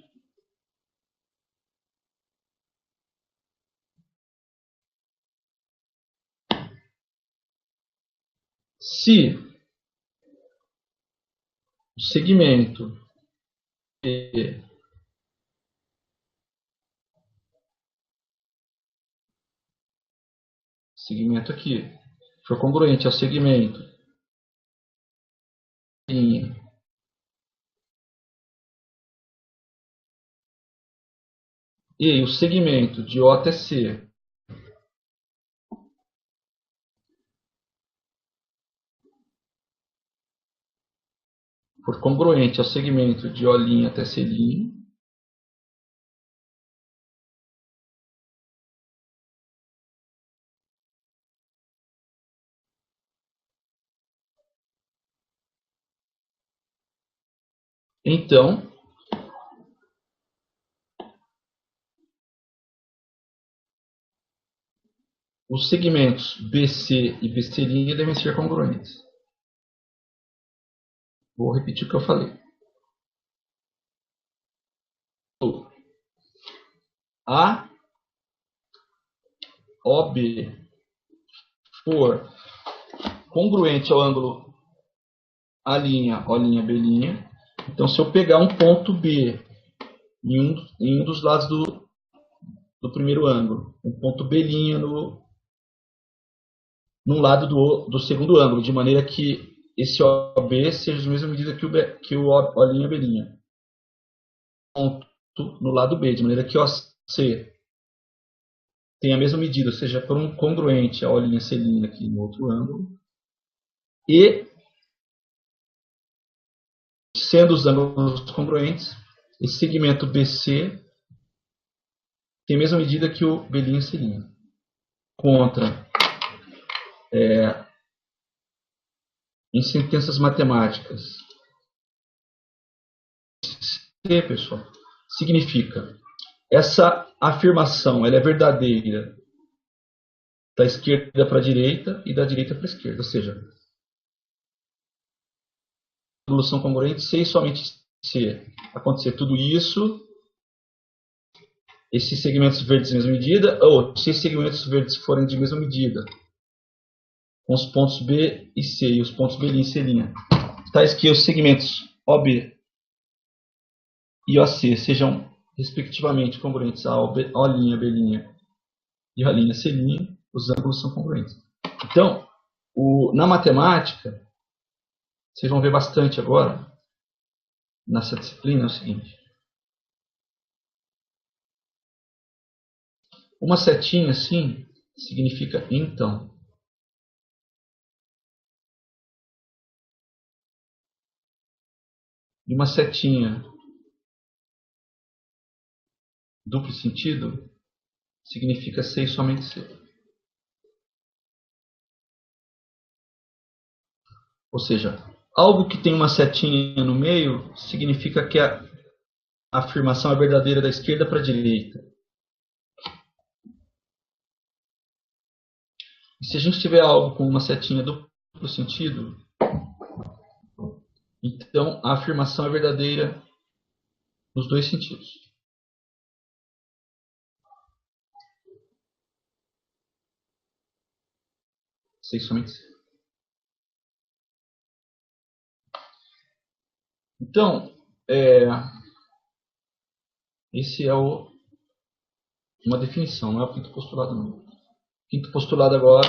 Se o segmento B segmento aqui for congruente ao segmento e o segmento de O até C for congruente ao segmento de O' até C', então os segmentos BC e BC' devem ser congruentes. Vou repetir o que eu falei. A OB for congruente ao ângulo A', O', B', então se eu pegar um ponto B em um dos lados do primeiro ângulo, um ponto B' no lado do segundo ângulo, de maneira que esse OB seja da mesma medida que o O', B'. Ponto no lado B, de maneira que OC tem a mesma medida, ou seja, por um congruente a O', C' aqui no outro ângulo. E, sendo os ângulos congruentes, esse segmento BC tem a mesma medida que o B', C'. Contra, em sentenças matemáticas, C, pessoal, significa essa afirmação ela é verdadeira da esquerda para a direita e da direita para a esquerda. Ou seja, ângulos são congruentes se e somente se acontecer tudo isso, esses segmentos verdes de mesma medida, ou se esses segmentos verdes forem de mesma medida, com os pontos B e C, e os pontos B' e C', tais que os segmentos OB e OC sejam, respectivamente, congruentes a OB, O', B' e O', C', os ângulos são congruentes. Então, na matemática, vocês vão ver bastante agora, nessa disciplina, é o seguinte. Uma setinha assim significa então. E uma setinha duplo sentido significa ser e somente ser. Ou seja, algo que tem uma setinha no meio significa que a afirmação é verdadeira da esquerda para a direita. E se a gente tiver algo com uma setinha duplo sentido, então a afirmação é verdadeira nos dois sentidos. Ser e somente ser. Então, esse é uma definição, não é o quinto postulado não. O quinto postulado agora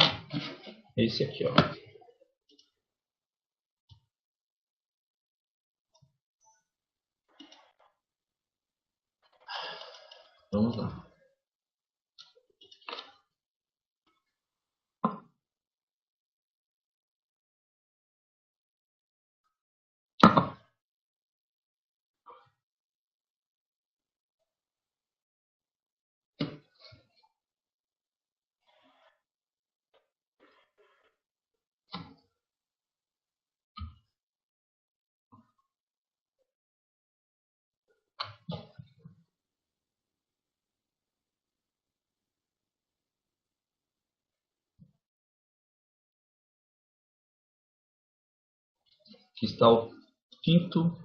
é esse aqui, ó. Vamos lá. Aqui está o quinto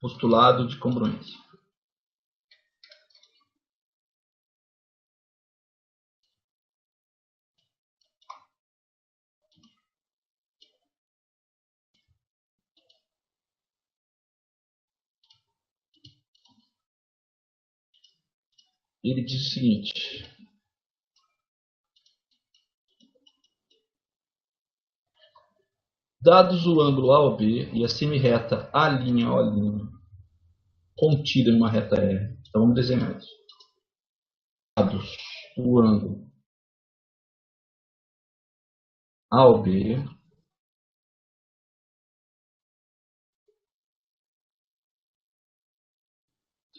postulado de congruência. Ele diz o seguinte: dados o ângulo AOB e a semirreta A'O', contida em uma reta R. Então vamos desenhar isso. Dados o ângulo AOB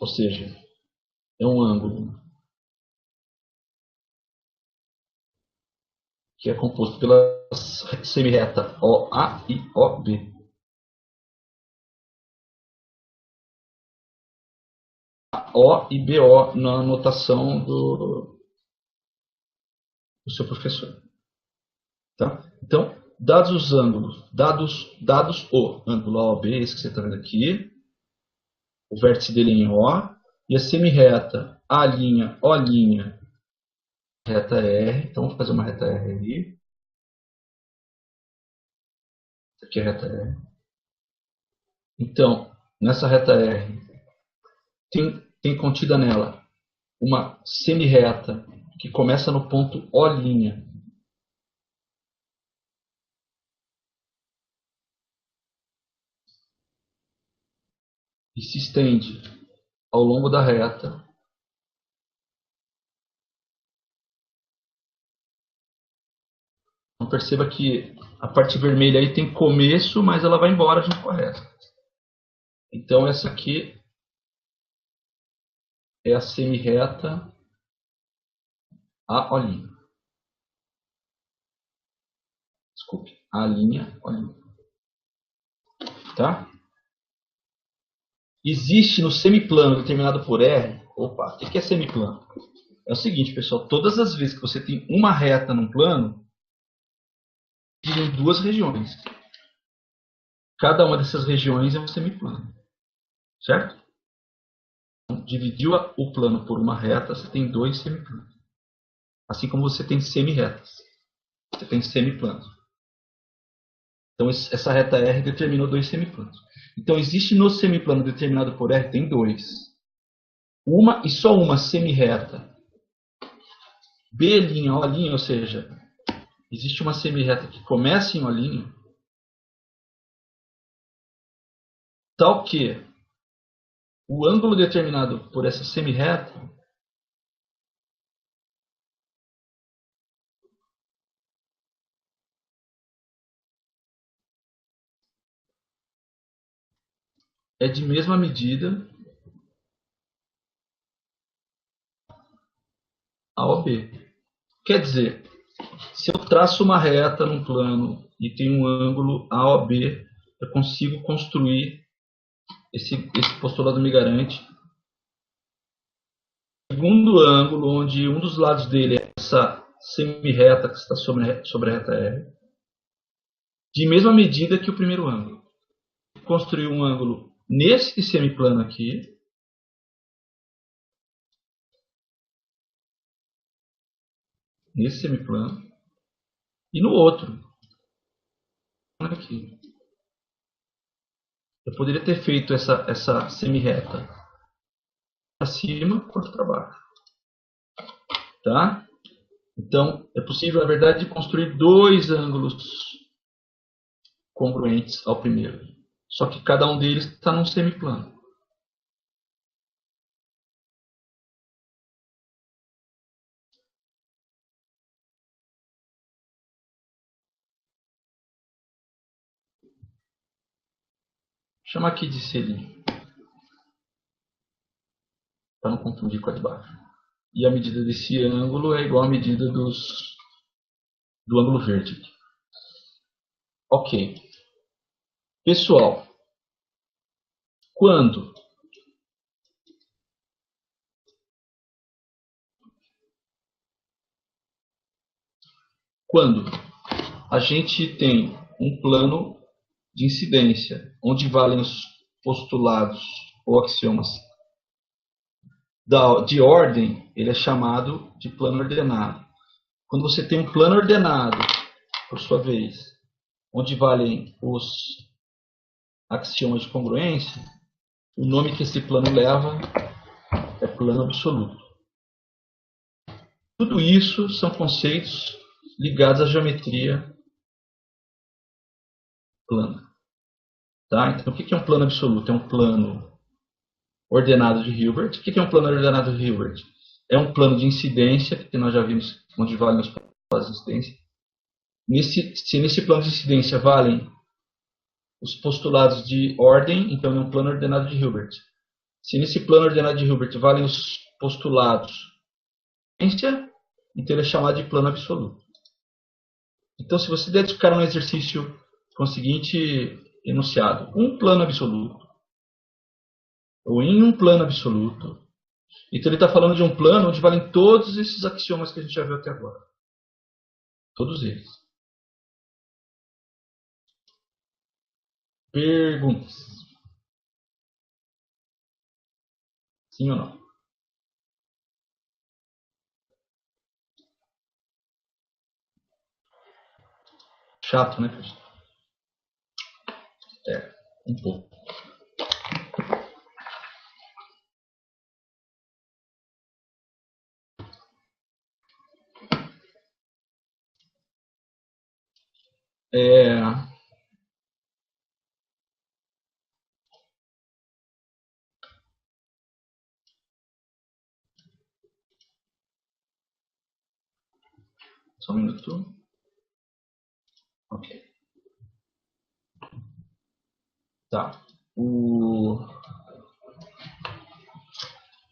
ou seja, é um ângulo que é composto pela semirreta OA e OB. O e BO na notação do seu professor. Tá? Então, dados os ângulos, dados o ângulo AOB, esse que você está vendo aqui, o vértice dele em O, e a semirreta A'O', reta R. Então, vou fazer uma reta R ali. Essa aqui é a reta R. Então, nessa reta R, tem contida nela uma semirreta que começa no ponto O'. E se estende ao longo da reta. Então perceba que a parte vermelha aí tem começo, mas ela vai embora junto com a reta. Então essa aqui é a semirreta A'O'. Desculpe, A'O'. Tá? Existe no semiplano determinado por R. Opa, o que é semiplano? É o seguinte, pessoal, todas as vezes que você tem uma reta num plano, tem duas regiões. cada uma dessas regiões é um semiplano. Certo? Então, dividiu o plano por uma reta, você tem dois semiplanos. Assim como você tem semi-retas. Você tem semiplanos. Então, essa reta R determinou dois semiplanos. Então, existe no semiplano determinado por R, tem dois. Uma e só uma semi-reta. B', O', ou seja, existe uma semi-reta que começa em O', tal que o ângulo determinado por essa semi-reta é de mesma medida a OB. Quer dizer, se eu traço uma reta num plano e tem um ângulo AOB, eu consigo construir esse postulado me garante segundo ângulo, onde um dos lados dele é essa semi-reta que está sobre a reta R, de mesma medida que o primeiro ângulo. Construir um ângulo nesse semiplano aqui, nesse semiplano, e no outro, aqui. Eu poderia ter feito essa semi-reta para cima quanto para baixo. Tá? Então, é possível, na verdade, construir dois ângulos congruentes ao primeiro. Só que cada um deles está num semiplano. Vou chamar aqui de selinho, para não confundir com a de baixo. E a medida desse ângulo é igual à medida do ângulo verde. Ok. Pessoal, quando a gente tem um plano de incidência, onde valem os postulados ou axiomas de ordem, ele é chamado de plano ordenado. Quando você tem um plano ordenado, por sua vez, onde valem os axiomas de congruência, o nome que esse plano leva é plano absoluto. Tudo isso são conceitos ligados à geometria plana. Tá? Então, o que é um plano absoluto? É um plano ordenado de Hilbert. O que é um plano ordenado de Hilbert? É um plano de incidência, que nós já vimos onde valem os postulados de incidência. Se nesse plano de incidência valem os postulados de ordem, então é um plano ordenado de Hilbert. Se nesse plano ordenado de Hilbert valem os postulados de incidência, então ele é chamado de plano absoluto. Então, se você dedicar um exercício com o seguinte enunciado: um plano absoluto, ou em um plano absoluto, então ele está falando de um plano onde valem todos esses axiomas que a gente já viu até agora. Todos eles. Perguntas? Sim ou não? Chato, né, pessoal? É, um pouco. Só um minuto. Ok. Tá. O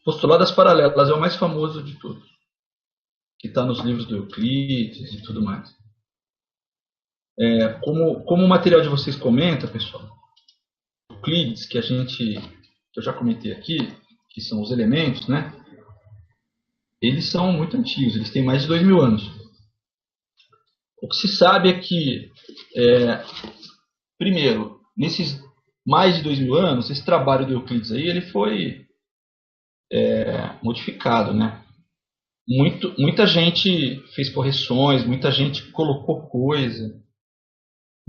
postulado das paralelas é o mais famoso de todos, que está nos livros do Euclides e tudo mais. Como o material de vocês comenta, pessoal, Euclides, que eu já comentei aqui, que são os elementos, né? Eles são muito antigos, eles têm mais de 2000 anos. O que se sabe é que, primeiro, nesses mais de 2000 anos, esse trabalho do Euclides aí, ele foi modificado, né? Muita gente fez correções, muita gente colocou coisa.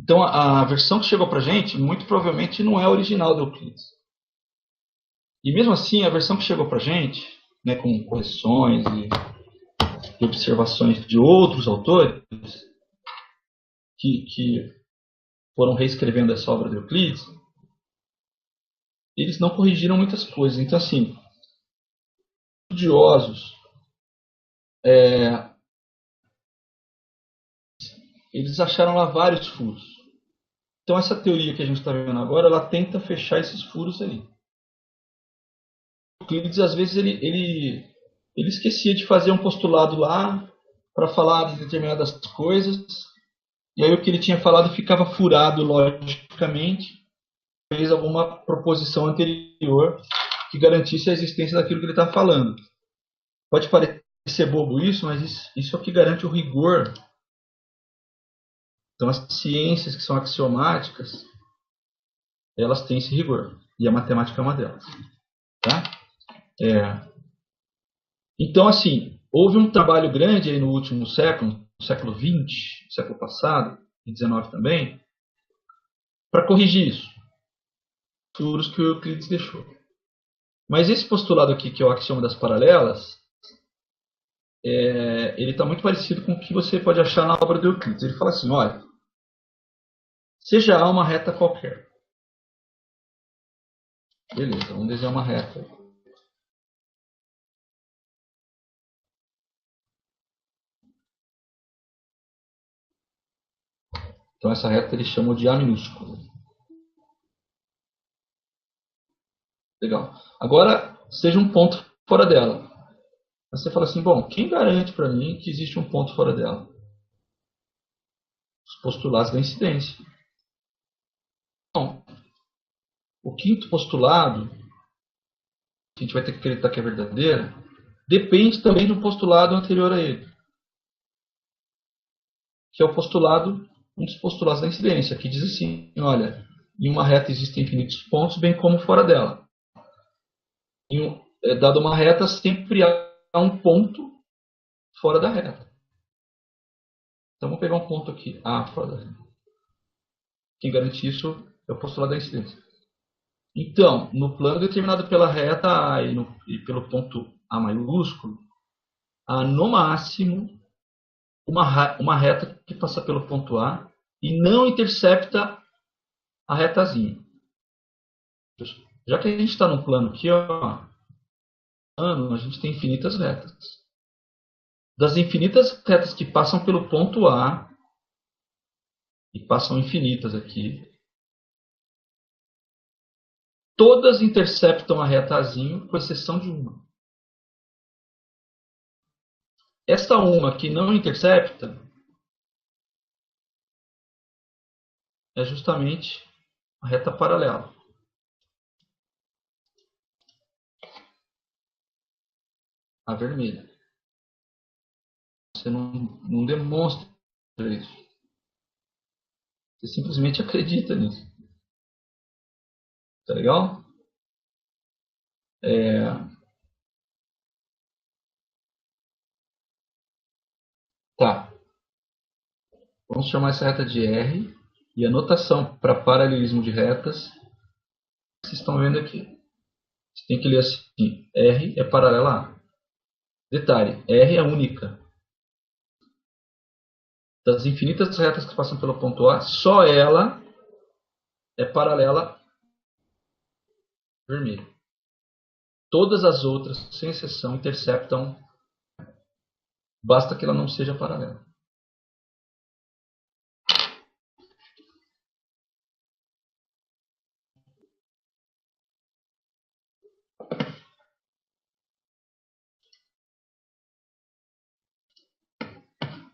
Então a versão que chegou pra gente, muito provavelmente não é a original do Euclides. E mesmo assim, a versão que chegou pra gente, né, com correções e observações de outros autores que foram reescrevendo essa obra de Euclides, eles não corrigiram muitas coisas. Então, assim, estudiosos, eles acharam lá vários furos. Então, essa teoria que a gente está vendo agora, ela tenta fechar esses furos ali. Euclides, às vezes, ele esquecia de fazer um postulado lá para falar de determinadas coisas, e aí o que ele tinha falado ficava furado logicamente, fez alguma proposição anterior que garantisse a existência daquilo que ele está falando. Pode parecer bobo isso, mas isso é o que garante o rigor. Então, as ciências que são axiomáticas, elas têm esse rigor. E a matemática é uma delas. Tá? Então, assim, houve um trabalho grande aí no último século, no século XX, século passado, e XIX também, para corrigir isso. Os furos que o Euclides deixou. Mas esse postulado aqui, que é o axioma das paralelas, ele está muito parecido com o que você pode achar na obra do Euclides. Ele fala assim, olha, seja A uma reta qualquer. Beleza, vamos desenhar uma reta. Então essa reta ele chama de A minúsculo. Legal. Agora, seja um ponto fora dela. Aí você fala assim, bom, quem garante para mim que existe um ponto fora dela? Os postulados da incidência. Bom, o quinto postulado, que a gente vai ter que acreditar que é verdadeiro, depende também de um postulado anterior a ele, que é o postulado, um dos postulados da incidência, que diz assim, olha, em uma reta existem infinitos pontos, bem como fora dela. Dada uma reta, sempre há um ponto fora da reta. Então vamos pegar um ponto aqui, A fora da reta. Quem garante isso é o postulado da incidência. Então, no plano determinado pela reta A e pelo ponto A maiúsculo, há no máximo uma reta que passa pelo ponto A e não intercepta a retazinha. Já que a gente está no plano aqui, ó, a gente tem infinitas retas. Das infinitas retas que passam pelo ponto A, e passam infinitas aqui, todas interceptam a reta Azinho, com exceção de uma. Esta uma que não intercepta é justamente a reta paralela. A vermelha. Você não demonstra isso. Você simplesmente acredita nisso. Tá legal? Tá. Vamos chamar essa reta de R. E a notação para paralelismo de retas, vocês estão vendo aqui. Você tem que ler assim. R é paralela a. Detalhe, R é única. Das infinitas retas que passam pelo ponto A, só ela é paralela vermelho. Todas as outras, sem exceção, interceptam. Basta que ela não seja paralela.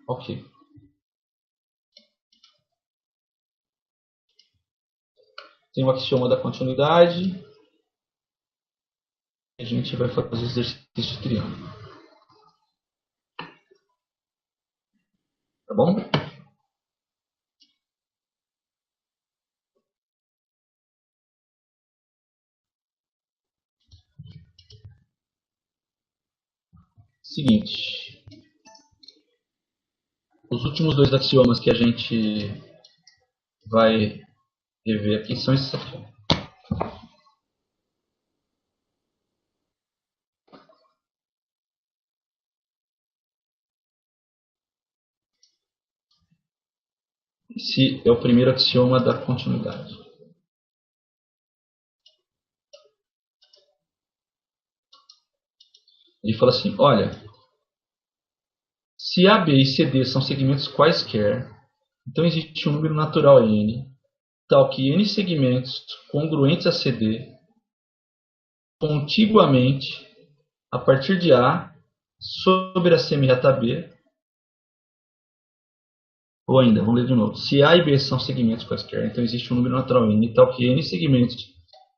Ok. Tem o axioma da continuidade. A gente vai fazer os exercícios de triângulo. Tá bom? Seguinte. Os últimos dois axiomas que a gente vai rever aqui são esses aqui. Esse é o primeiro axioma da continuidade. Ele fala assim, olha, se A, B e CD são segmentos quaisquer, então existe um número natural n, tal que n segmentos congruentes a CD, contiguamente, a partir de A, sobre a semirreta B, ou ainda, vamos ler de novo, se A e B são segmentos quaisquer, então existe um número natural n, tal que n segmentos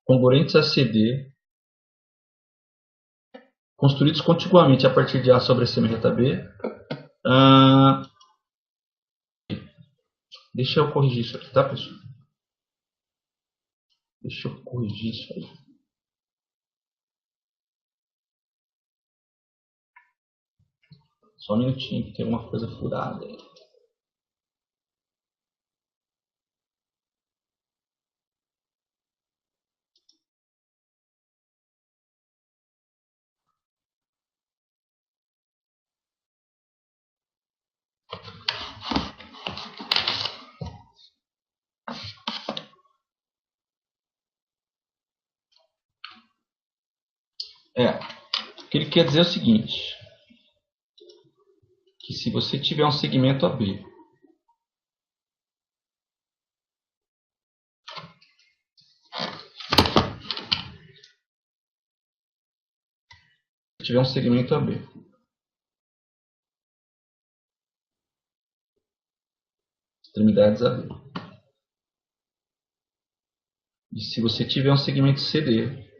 congruentes a CD, construídos contiguamente a partir de A sobre a semirreta B. Deixa eu corrigir isso aqui, tá, pessoal? Deixa eu corrigir isso aí. Só um minutinho, que tem uma coisa furada aí. O que ele quer dizer é o seguinte, que se você tiver um segmento AB, tiver um segmento AB, extremidades AB, e se você tiver um segmento CD,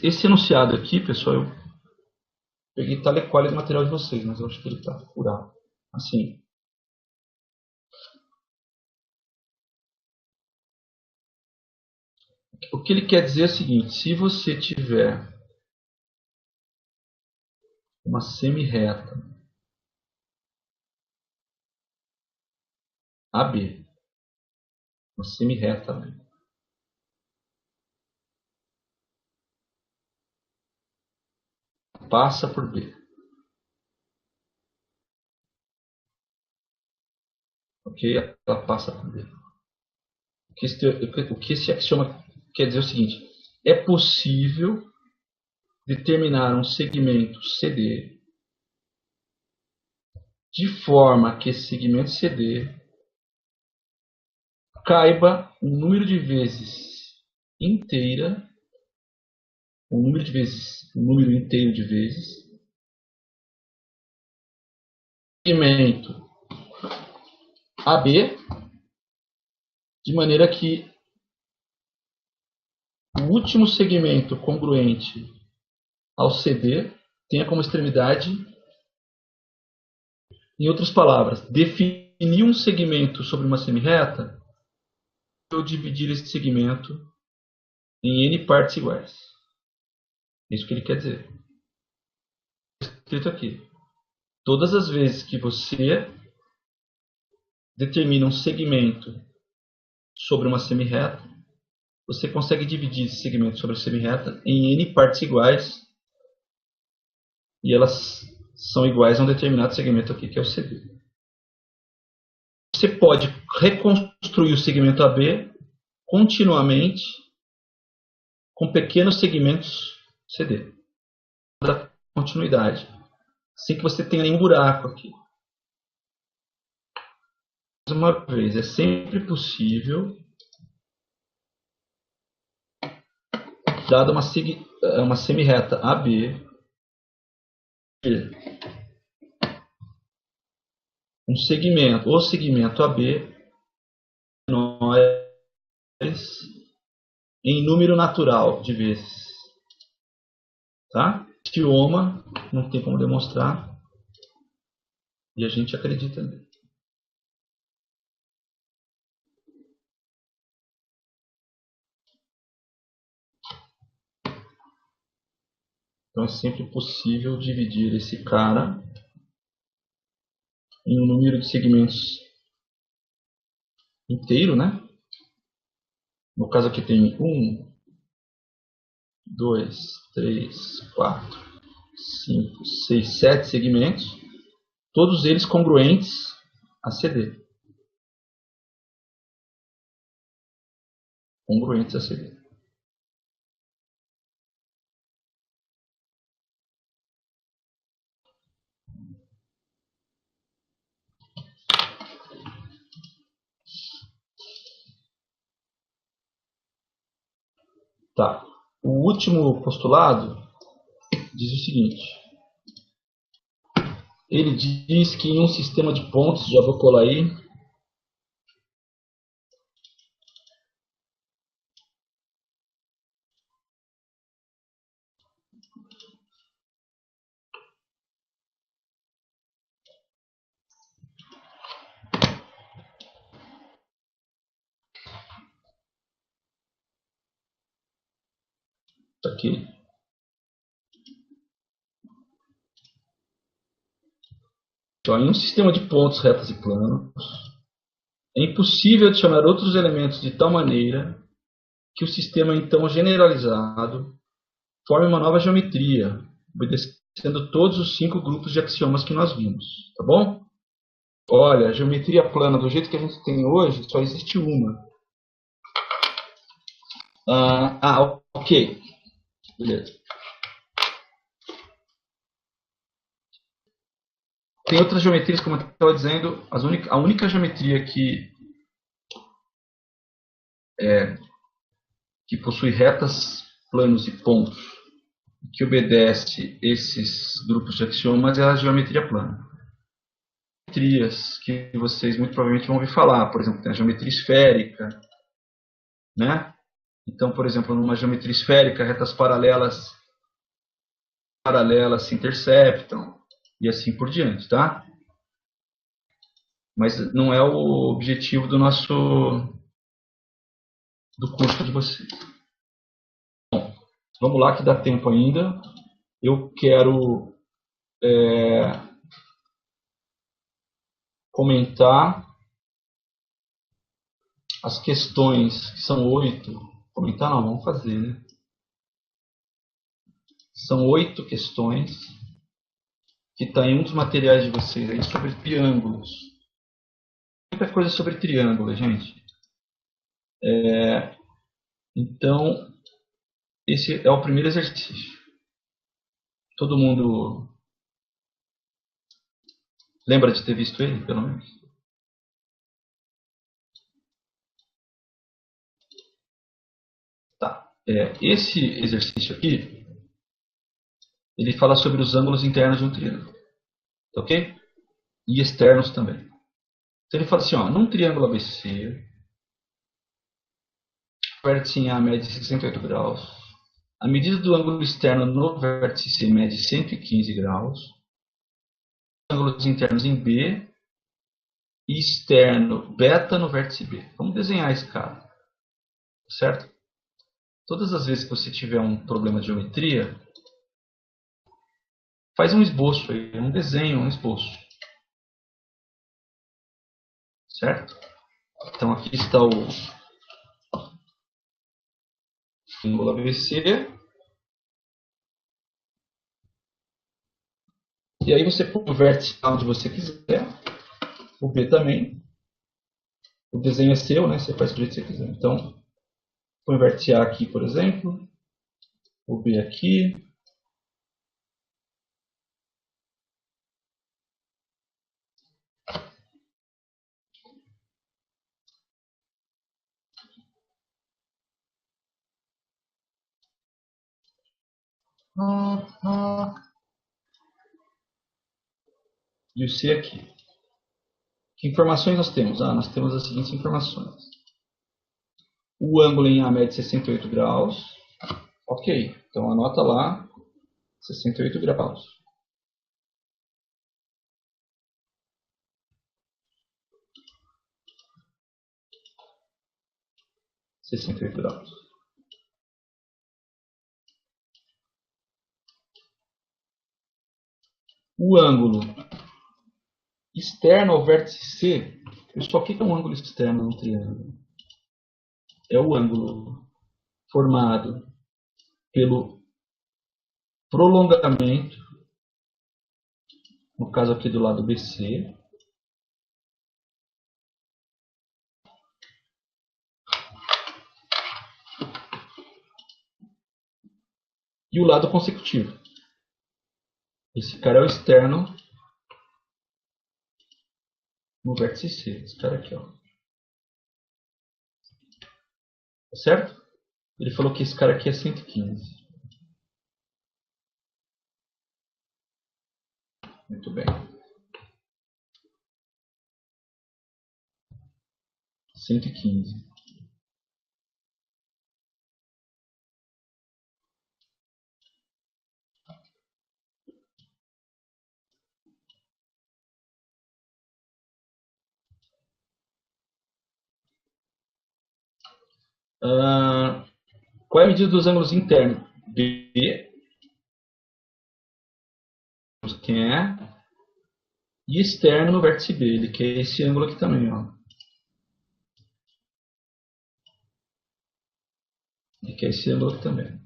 esse enunciado aqui, pessoal, eu peguei tal e qual o material de vocês, mas eu acho que ele está furado. Assim, o que ele quer dizer é o seguinte, se você tiver uma semirreta AB, uma semirreta AB, passa por B. Ok? Ela passa por B. O que esse axioma quer dizer é o seguinte, é possível determinar um segmento CD de forma que esse segmento CD caiba um número de vezes inteira, um número inteiro de vezes, segmento AB, de maneira que o último segmento congruente ao CD tenha como extremidade, em outras palavras, definir um segmento sobre uma semirreta, eu dividir esse segmento em n partes iguais. É isso que ele quer dizer. Está escrito aqui. Todas as vezes que você determina um segmento sobre uma semirreta, você consegue dividir esse segmento sobre a semirreta em n partes iguais, e elas são iguais a um determinado segmento aqui, que é o CD. Você pode reconstruir o segmento AB continuamente com pequenos segmentos CD da continuidade, sem que você tenha nenhum buraco aqui. Mais uma vez, é sempre possível, dada uma semirreta AB, um segmento, o segmento AB em número natural de vezes. Tá? Axioma, não tem como demonstrar, e a gente acredita nele. Então é sempre possível dividir esse cara em um número de segmentos inteiro, né? No caso aqui tem 1, 2, 3, 4, 5, 6, 7 segmentos, todos eles congruentes a CD. Congruentes a CD. Tá. O último postulado diz o seguinte. Ele diz que em um sistema de pontos, já vou colar aí, tá aqui. Então, em um sistema de pontos, retas e planos, é impossível adicionar outros elementos de tal maneira que o sistema então generalizado forme uma nova geometria, obedecendo todos os 5 grupos de axiomas que nós vimos, tá bom? Olha, a geometria plana do jeito que a gente tem hoje, só existe uma. Ok. Beleza. Tem outras geometrias, como eu estava dizendo, a única geometria que possui retas, planos e pontos, que obedece esses grupos de axiomas, é a geometria plana. Geometrias que vocês muito provavelmente vão ouvir falar, por exemplo, tem a geometria esférica, né? Então, por exemplo, numa geometria esférica, retas paralelas se interceptam e assim por diante, tá? Mas não é o objetivo do curso de vocês. Bom, vamos lá que dá tempo ainda. Eu quero comentar as questões, que são 8. Comentar não, vamos fazer, né? São 8 questões que está em um dos materiais de vocês aí sobre triângulos. Muita coisa sobre triângulo, gente. Então, esse é o primeiro exercício. Todo mundo lembra de ter visto ele, pelo menos? Tá. Esse exercício aqui, ele fala sobre os ângulos internos de um triângulo. Ok? E externos também. Então ele fala assim, ó, num triângulo ABC, o vértice em A mede 68 graus, a medida do ângulo externo no vértice C mede 115 graus, ângulos internos em B e externo beta no vértice B. Vamos desenhar esse cara, certo? Todas as vezes que você tiver um problema de geometria, faz um esboço aí, um desenho, um esboço. Certo? Então aqui está o ângulo ABC. E aí você põe o vértice onde você quiser. O B também. O desenho é seu, né? Você faz do jeito que você quiser. Então, põe o vértice A aqui, por exemplo. O B aqui. E o C aqui. Que informações nós temos? Nós temos as seguintes informações. O ângulo em A mede 68 graus. Ok. Então anota lá 68 graus. 68 graus. o ângulo externo ao vértice C. Pessoal, o que é um ângulo externo a um triângulo? É o ângulo formado pelo prolongamento, no caso aqui do lado BC, e o lado consecutivo. Esse cara é o externo no vértice C. Esse cara aqui, ó. Tá certo? Ele falou que esse cara aqui é 115. Muito bem. 115. Qual é a medida dos ângulos internos? B. Quem é? E externo no vértice B. Ele quer esse ângulo aqui também, ó. Ele quer esse ângulo aqui também.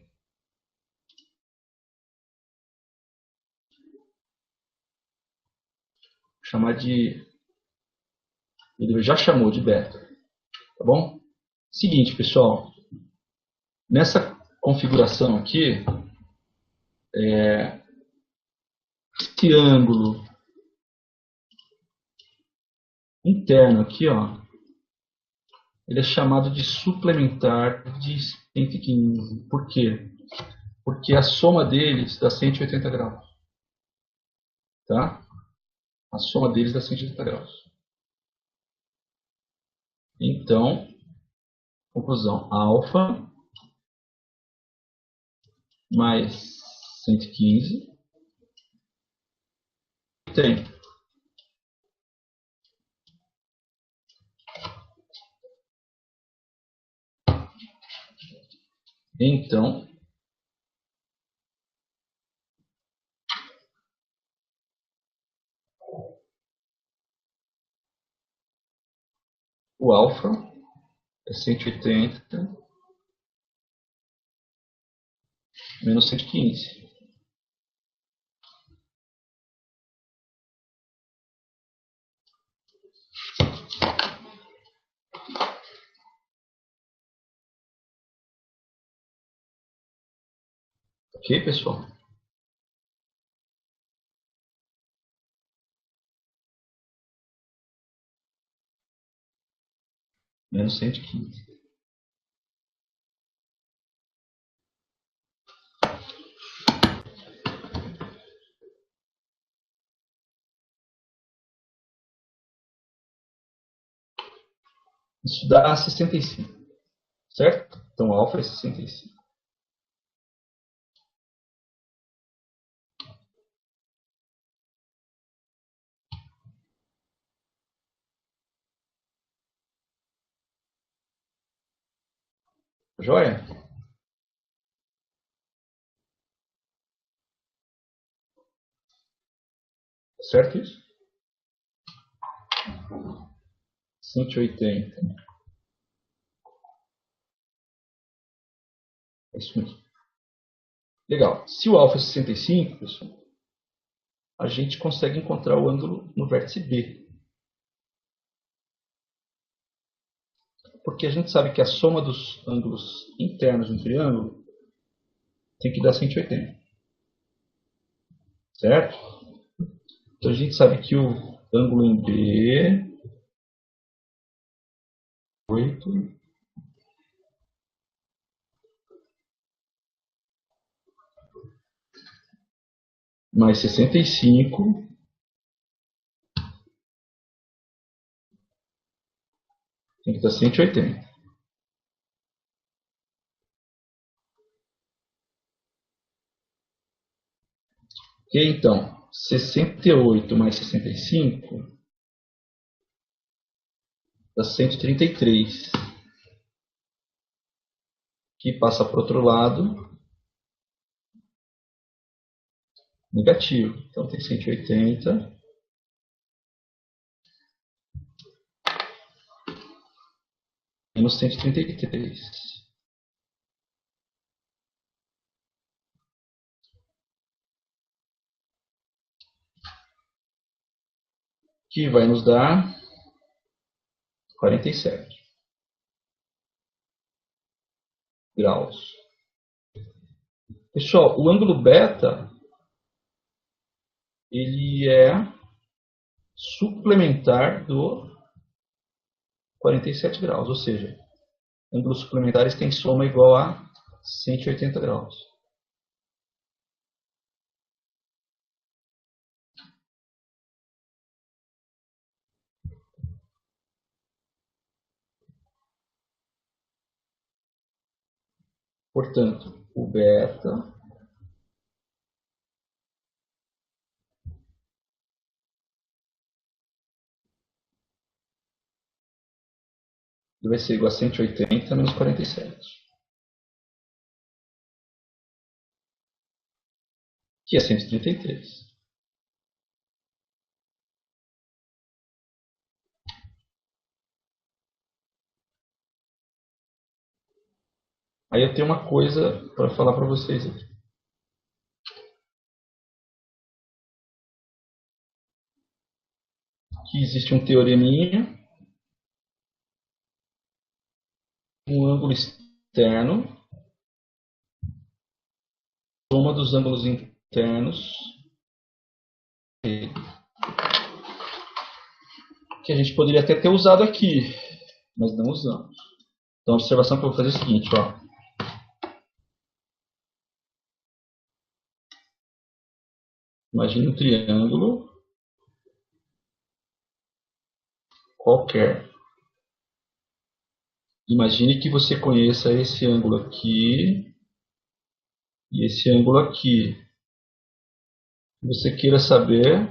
Vou chamar de... Ele já chamou de beta. Tá bom? Seguinte, pessoal. Nessa configuração aqui, esse ângulo interno aqui, ó, ele é chamado de suplementar de 115. Por quê? Porque a soma deles dá 180 graus. Tá? A soma deles dá 180 graus. Então, conclusão, alfa mais 115 tem. Então, o alfa é 180 menos 115. Ok, pessoal? Menos 115. Isso dá 65. Certo? Então, alfa é 65. Joia? Certo isso? 180. É isso mesmo. Legal. Se o alfa é 65, pessoal, a gente consegue encontrar o ângulo no vértice B. Porque a gente sabe que a soma dos ângulos internos de um triângulo tem que dar 180. Certo? Então a gente sabe que o ângulo em B, 8, mais 65, tem que dar 180. Ok, então, 68 mais 65 dá 133. Que passa para o outro lado, negativo. Então tem 180 menos 133. Que vai nos dar 47 graus. Pessoal, o ângulo beta ele é suplementar do 47 graus, ou seja, ângulos suplementares têm soma igual a 180 graus. Portanto, o beta vai ser igual a 180 menos 47. Que é 133. Aí eu tenho uma coisa para falar para vocês aqui. Que existe um teoreminha, um ângulo externo, soma dos ângulos internos, que a gente poderia até ter usado aqui, mas não usamos. Então a observação que eu vou fazer é a seguinte, ó. Imagine um triângulo qualquer. Imagine que você conheça esse ângulo aqui e esse ângulo aqui. Você queira saber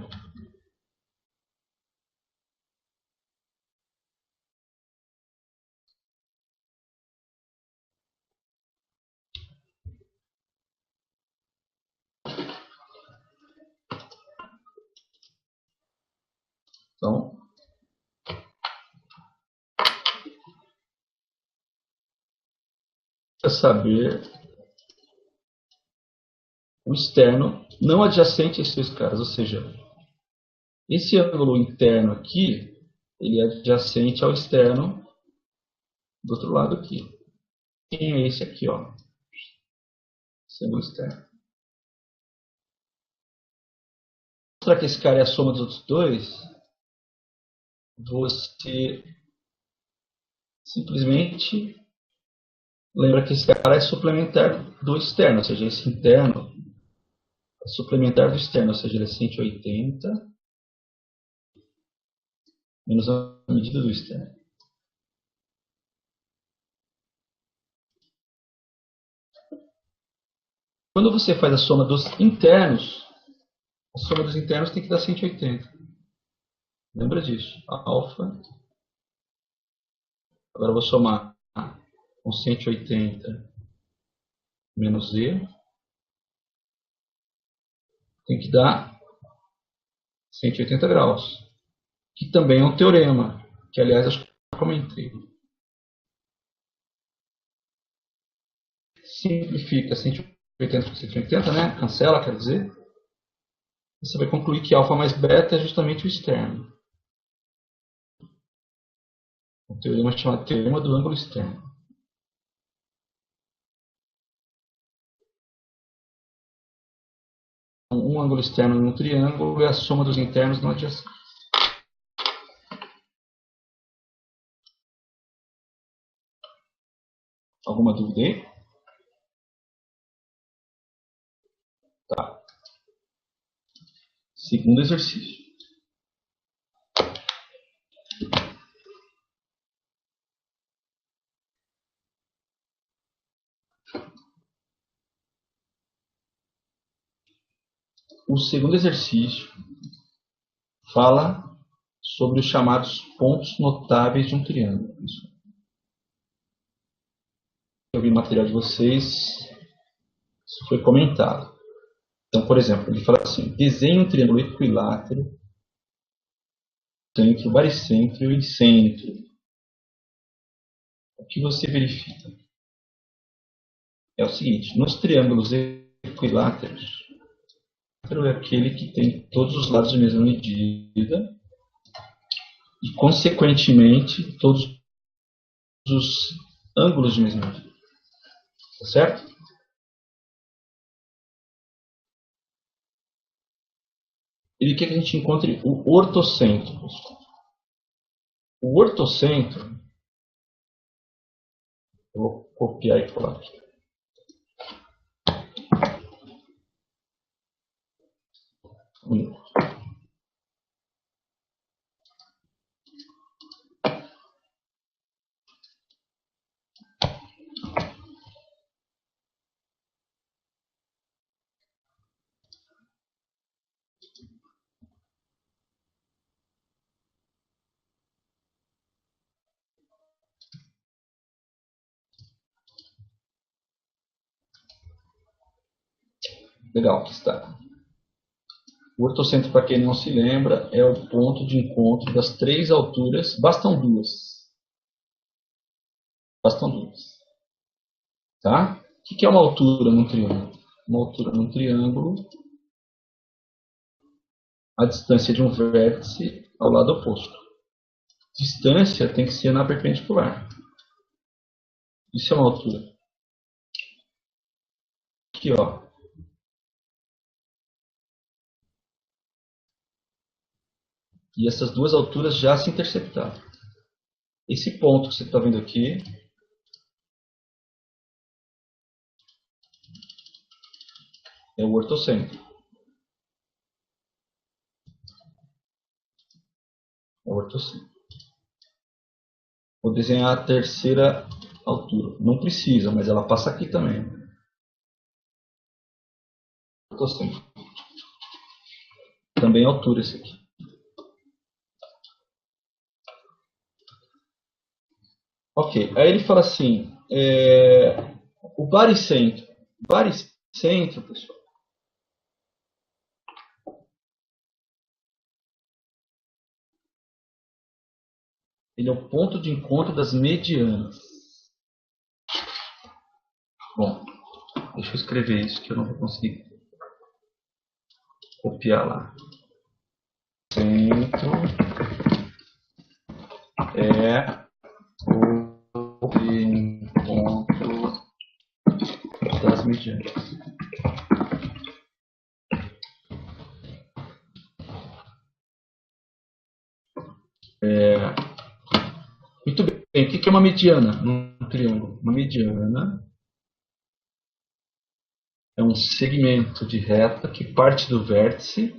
então saber o externo não adjacente a esses dois caras, ou seja, esse ângulo interno aqui, ele é adjacente ao externo do outro lado aqui. Quem é esse aqui, ó? Esse ângulo externo. Será que esse cara é a soma dos outros dois? Você simplesmente lembra que esse cara é suplementar do externo, ou seja, esse interno é suplementar do externo, ou seja, ele é 180 menos a medida do externo. Quando você faz a soma dos internos, a soma dos internos tem que dar 180. Lembra disso. Alfa. Agora eu vou somar com 180 menos Z. Tem que dar 180 graus. Que também é um teorema. Que, aliás, acho que eu comentei. Simplifica 180 por 180, né? Cancela, quer dizer. Você vai concluir que alfa mais beta é justamente o externo. Um teorema chamado teorema do ângulo externo. Um ângulo externo no triângulo é a soma dos internos não adjacentes. Alguma dúvida aí? Tá. Segundo exercício. O segundo exercício fala sobre os chamados pontos notáveis de um triângulo. Eu vi o material de vocês, isso foi comentado. Então, por exemplo, ele fala assim: desenhe um triângulo equilátero, centro, baricentro e centro. O que você verifica é o seguinte: nos triângulos equiláteros, é aquele que tem todos os lados de mesma medida e, consequentemente, todos os ângulos de mesma medida. Tá certo? Ele quer que a gente encontre o ortocentro. O ortocentro, eu vou copiar e colar aqui. Legal, aqui está. O ortocentro, para quem não se lembra, é o ponto de encontro das três alturas. Bastam duas. Bastam duas. Tá? O que é uma altura num triângulo? Uma altura num triângulo, a distância de um vértice ao lado oposto. Distância tem que ser na perpendicular. Isso é uma altura. Aqui, ó. E essas duas alturas já se interceptaram. Esse ponto que você está vendo aqui é o ortocentro. É o ortocentro. Vou desenhar a terceira altura. Não precisa, mas ela passa aqui também. Ortocentro. Também é altura esse aqui. Ok. Aí ele fala assim, o baricentro. Baricentro, pessoal. Ele é o ponto de encontro das medianas. Bom, deixa eu escrever isso que eu não vou conseguir copiar lá. Centro é o encontro das medianas. Muito bem. O que é uma mediana num triângulo? Uma mediana é um segmento de reta que parte do vértice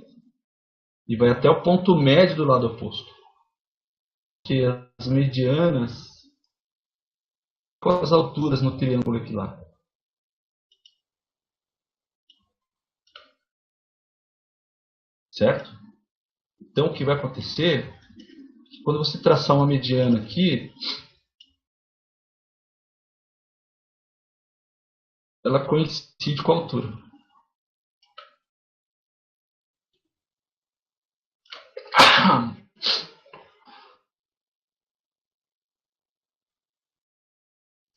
e vai até o ponto médio do lado oposto. Que as medianas, quais as alturas no triângulo equilátero? Certo? Então o que vai acontecer é que quando você traçar uma mediana aqui, ela coincide com a altura.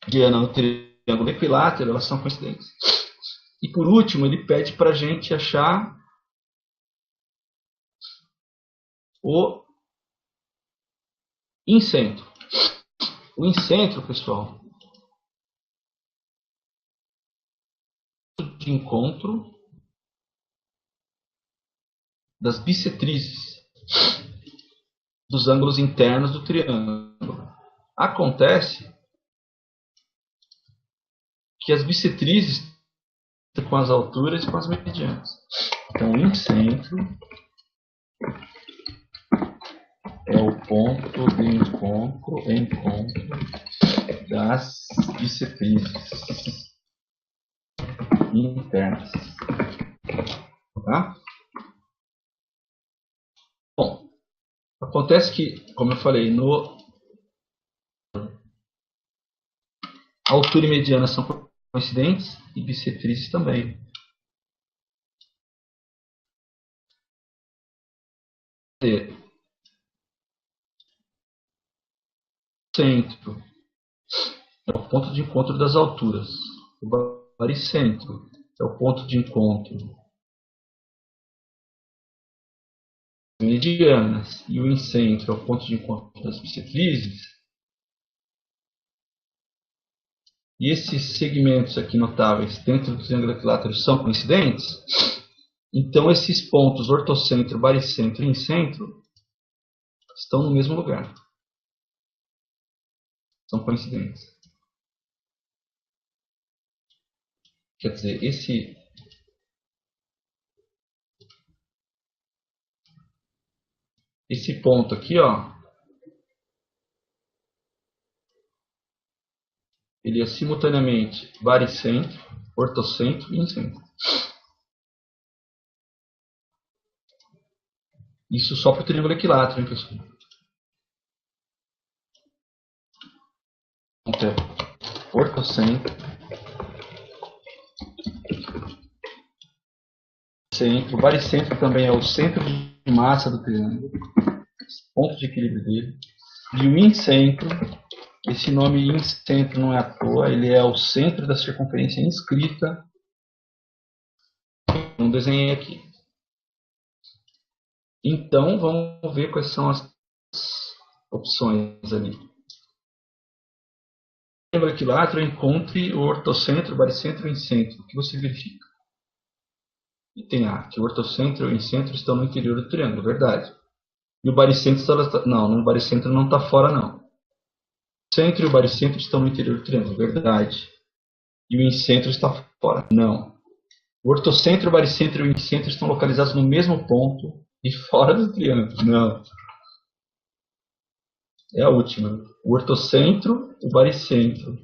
Mediana no triângulo equilátero, elas são coincidentes. E por último, ele pede para a gente achar o incentro. O incentro, pessoal, de encontro das bissetrizes dos ângulos internos do triângulo. Acontece que as bissetrizes estão com as alturas e com as medianas. Então, o incentro é o ponto de encontro das bissetrizes internas. Tá? Bom, acontece que, como eu falei, altura e mediana são coincidentes e bissetrizes também. dizer, centro é o ponto de encontro das alturas. O baricentro é o ponto de encontro das medianas. E o incentro é o ponto de encontro das bissetrises. E esses segmentos aqui notáveis dentro do triângulo equilátero são coincidentes. Então esses pontos ortocentro, baricentro e incentro estão no mesmo lugar. São coincidentes. Quer dizer, esse ponto aqui, ó, ele é simultaneamente baricentro, ortocentro e incentro. Isso só para o triângulo equilátero, hein, pessoal? Então, ortocentro, centro, baricentro também é o centro de massa do triângulo, ponto de equilíbrio dele. E o incentro, esse nome incentro não é à toa, ele é o centro da circunferência inscrita. Não desenhei aqui. Então, vamos ver quais são as opções ali. Triângulo equilátero, encontre o ortocentro, o baricentro e o incentro. O que você verifica? Item A, que o ortocentro e o incentro estão no interior do triângulo, verdade. E o baricentro está... Não, o baricentro não está fora, não. O centro e o baricentro estão no interior do triângulo, verdade. E o incentro está fora, não. O ortocentro, o baricentro e o incentro estão localizados no mesmo ponto e fora do triângulo, não. É a última. O ortocentro, o baricentro,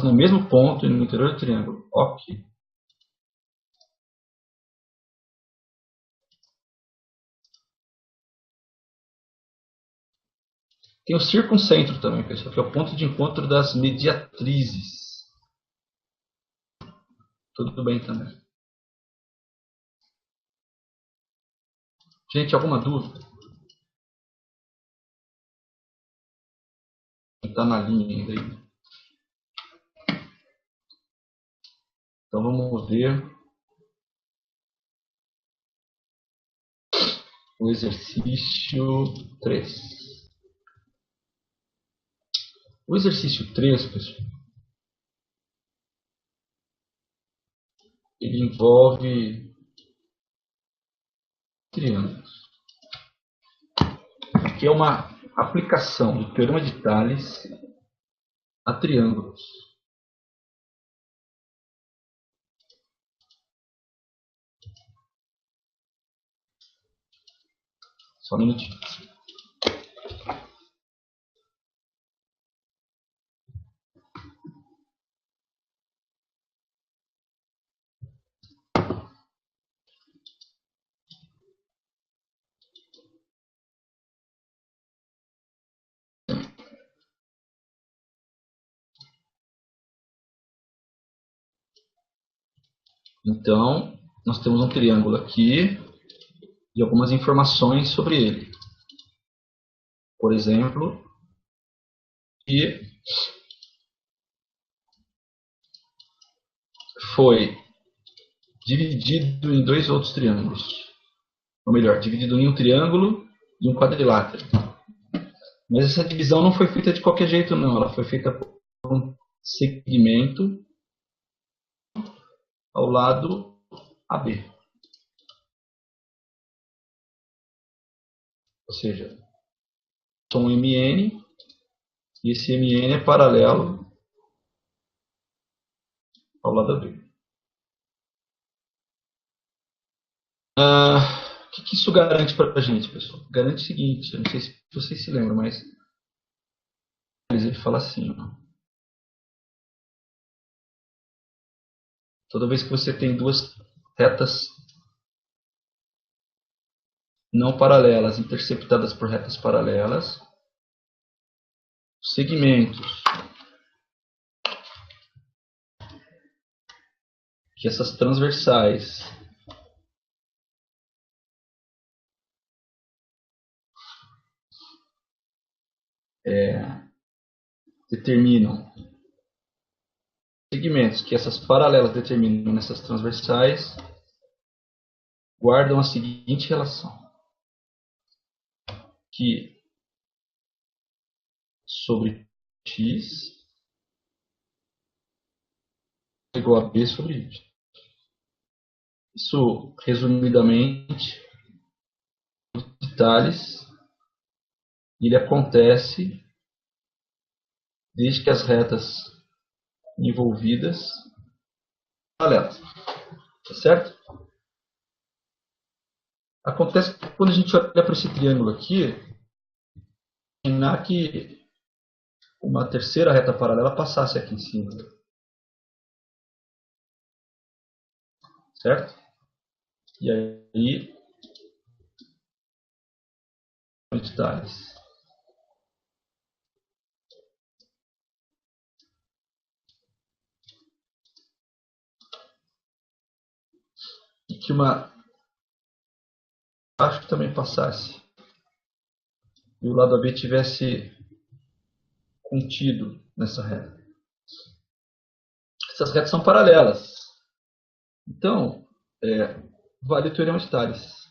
no mesmo ponto e no interior do triângulo. Ok. Tem o circuncentro também, pessoal, que é o ponto de encontro das mediatrizes. Tudo bem também. Gente, alguma dúvida? Está na linha ainda aí. Então vamos ver o exercício 3. O exercício 3, pessoal, ele envolve triângulos, que é uma aplicação do teorema de Tales a triângulos. Só um minutinho. Então, nós temos um triângulo aqui e algumas informações sobre ele. Por exemplo, que foi dividido em dois outros triângulos. Ou melhor, dividido em um triângulo e um quadrilátero. Mas essa divisão não foi feita de qualquer jeito, não. Ela foi feita por um segmento ao lado AB. Ou seja, som MN e esse MN é paralelo ao lado AB. O que isso garante para a gente, pessoal? Garante o seguinte, eu não sei se vocês se lembram, mas ele fala assim, ó. Toda vez que você tem duas retas não paralelas interceptadas por retas paralelas, segmentos que essas transversais determinam segmentos que essas paralelas determinam nessas transversais guardam a seguinte relação, que sobre x é igual a b sobre y. Isso, resumidamente, detalhes, ele acontece desde que as retas envolvidas paralelas, tá certo? Acontece que quando a gente olha para esse triângulo aqui, imaginar que uma terceira reta paralela passasse aqui em cima, certo? E aí, detalhes. E que uma acho que também passasse e o lado AB tivesse contido nessa reta. Essas retas são paralelas. Então, vale o teorema de Tales.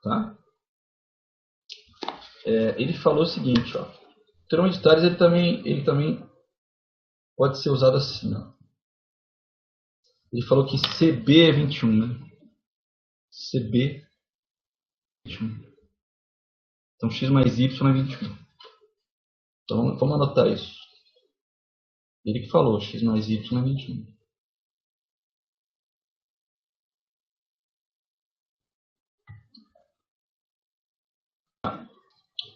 Tá? Ele falou o seguinte, ó, o teorema de Tales ele também pode ser usado assim. Ó. Ele falou que CB é 21, né? CB é 21. Então x mais y é 21. Então vamos anotar isso. Ele que falou, x mais y é 21.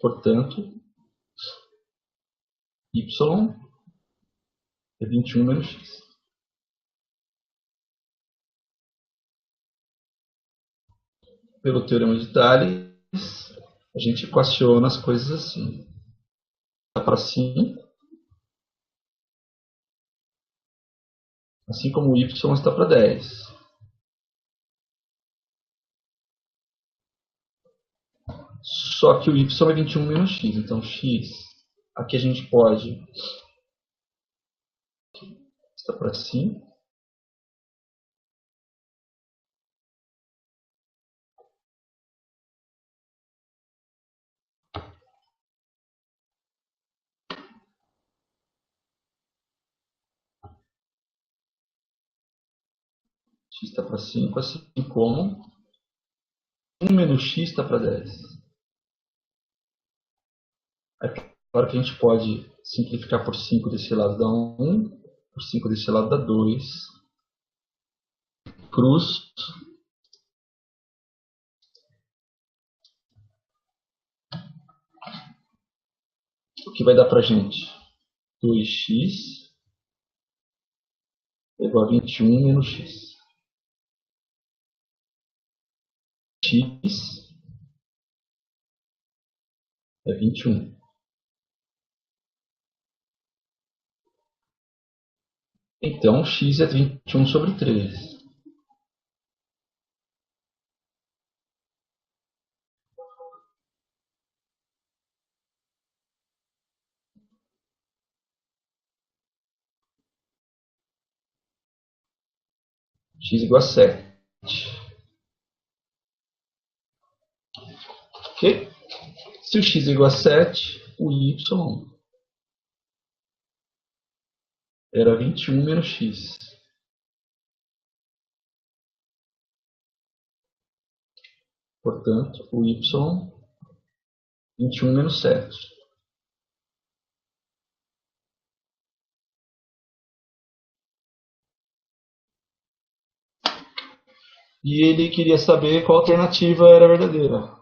Portanto, y é 21 menos x. Pelo teorema de Tales, a gente equaciona as coisas assim. Está para 5, assim como o y está para 10. Só que o y é 21 menos x. Então, x, aqui a gente pode está para 5. X está para 5, assim como 1 menos x está para 10. É claro que a gente pode simplificar por 5 desse lado dá 1, por 5 desse lado dá 2. Cruz. O que vai dar para a gente? 2x é igual a 21 menos x. X é 21. Então, x é 21 sobre 3. X igual a 7. Ok? Se o x é igual a 7, o y era 21 menos x. Portanto, o y 21 menos 7. E ele queria saber qual alternativa era verdadeira.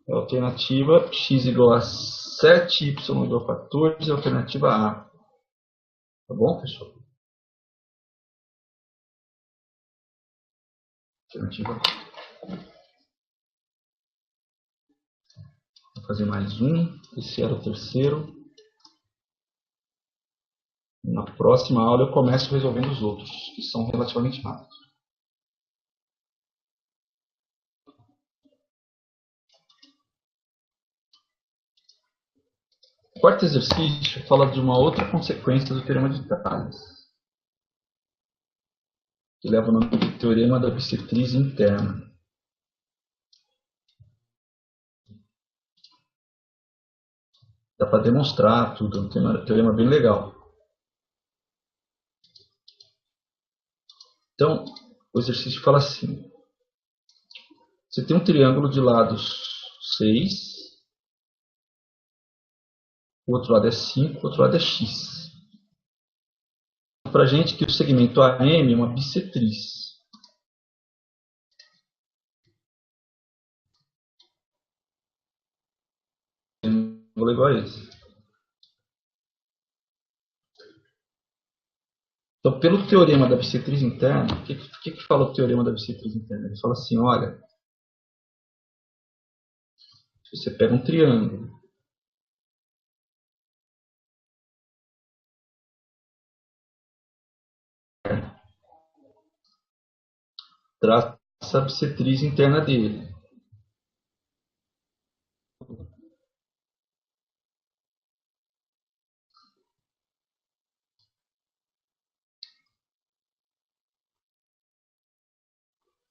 A alternativa x igual a 7, y igual a 14, é a alternativa A. Tá bom, pessoal? Alternativa A. Vou fazer mais um. Esse era o terceiro. Na próxima aula eu começo resolvendo os outros, que são relativamente rápidos. O quarto exercício fala de uma outra consequência do teorema de Tales, que leva o nome de teorema da bissetriz interna. Dá para demonstrar tudo, é um teorema bem legal. Então, o exercício fala assim: você tem um triângulo de lados 6, o outro lado é 5, o outro lado é x. Para a gente que o segmento AM é uma bissetriz. Triângulo igual a esse. Então, pelo teorema da bissetriz interna, o que fala o teorema da bissetriz interna? Ele fala assim, olha, você pega um triângulo, traça a bissetriz interna dele.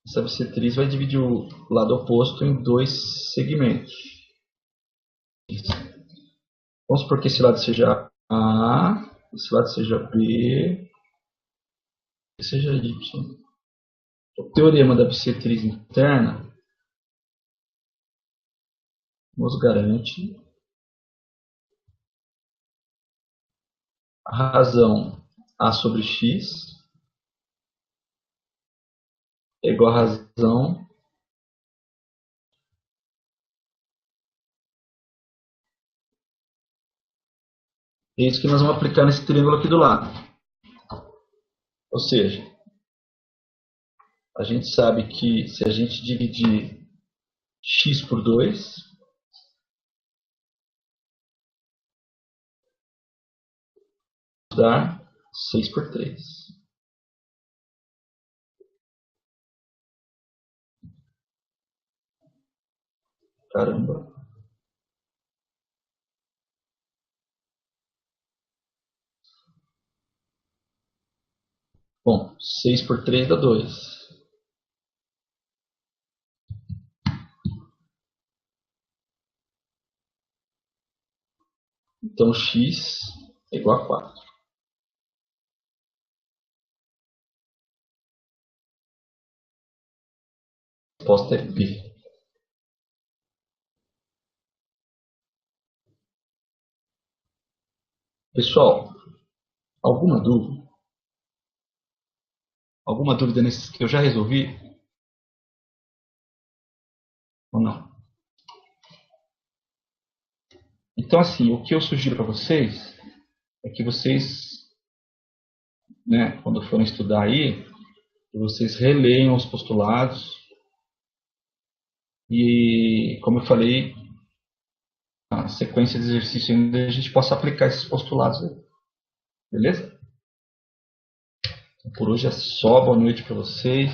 Essa bissetriz vai dividir o lado oposto em dois segmentos. Vamos supor que esse lado seja A, esse lado seja B, esse seja Y. O teorema da bissetriz interna nos garante a razão A sobre X é igual a razão é isso que nós vamos aplicar nesse triângulo aqui do lado. Ou seja, a gente sabe que se a gente dividir x por 2, dá 6 por 3. Caramba. Bom, 6 por 3 dá 2. Então x é igual a 4. A resposta é B. Pessoal, alguma dúvida? Alguma dúvida nesses que eu já resolvi? Ou não? Então, assim, o que eu sugiro para vocês é que vocês, né, quando forem estudar aí, vocês releiam os postulados e, como eu falei, na sequência de exercício ainda a gente possa aplicar esses postulados aí. Beleza? Então, por hoje é só. Boa noite para vocês.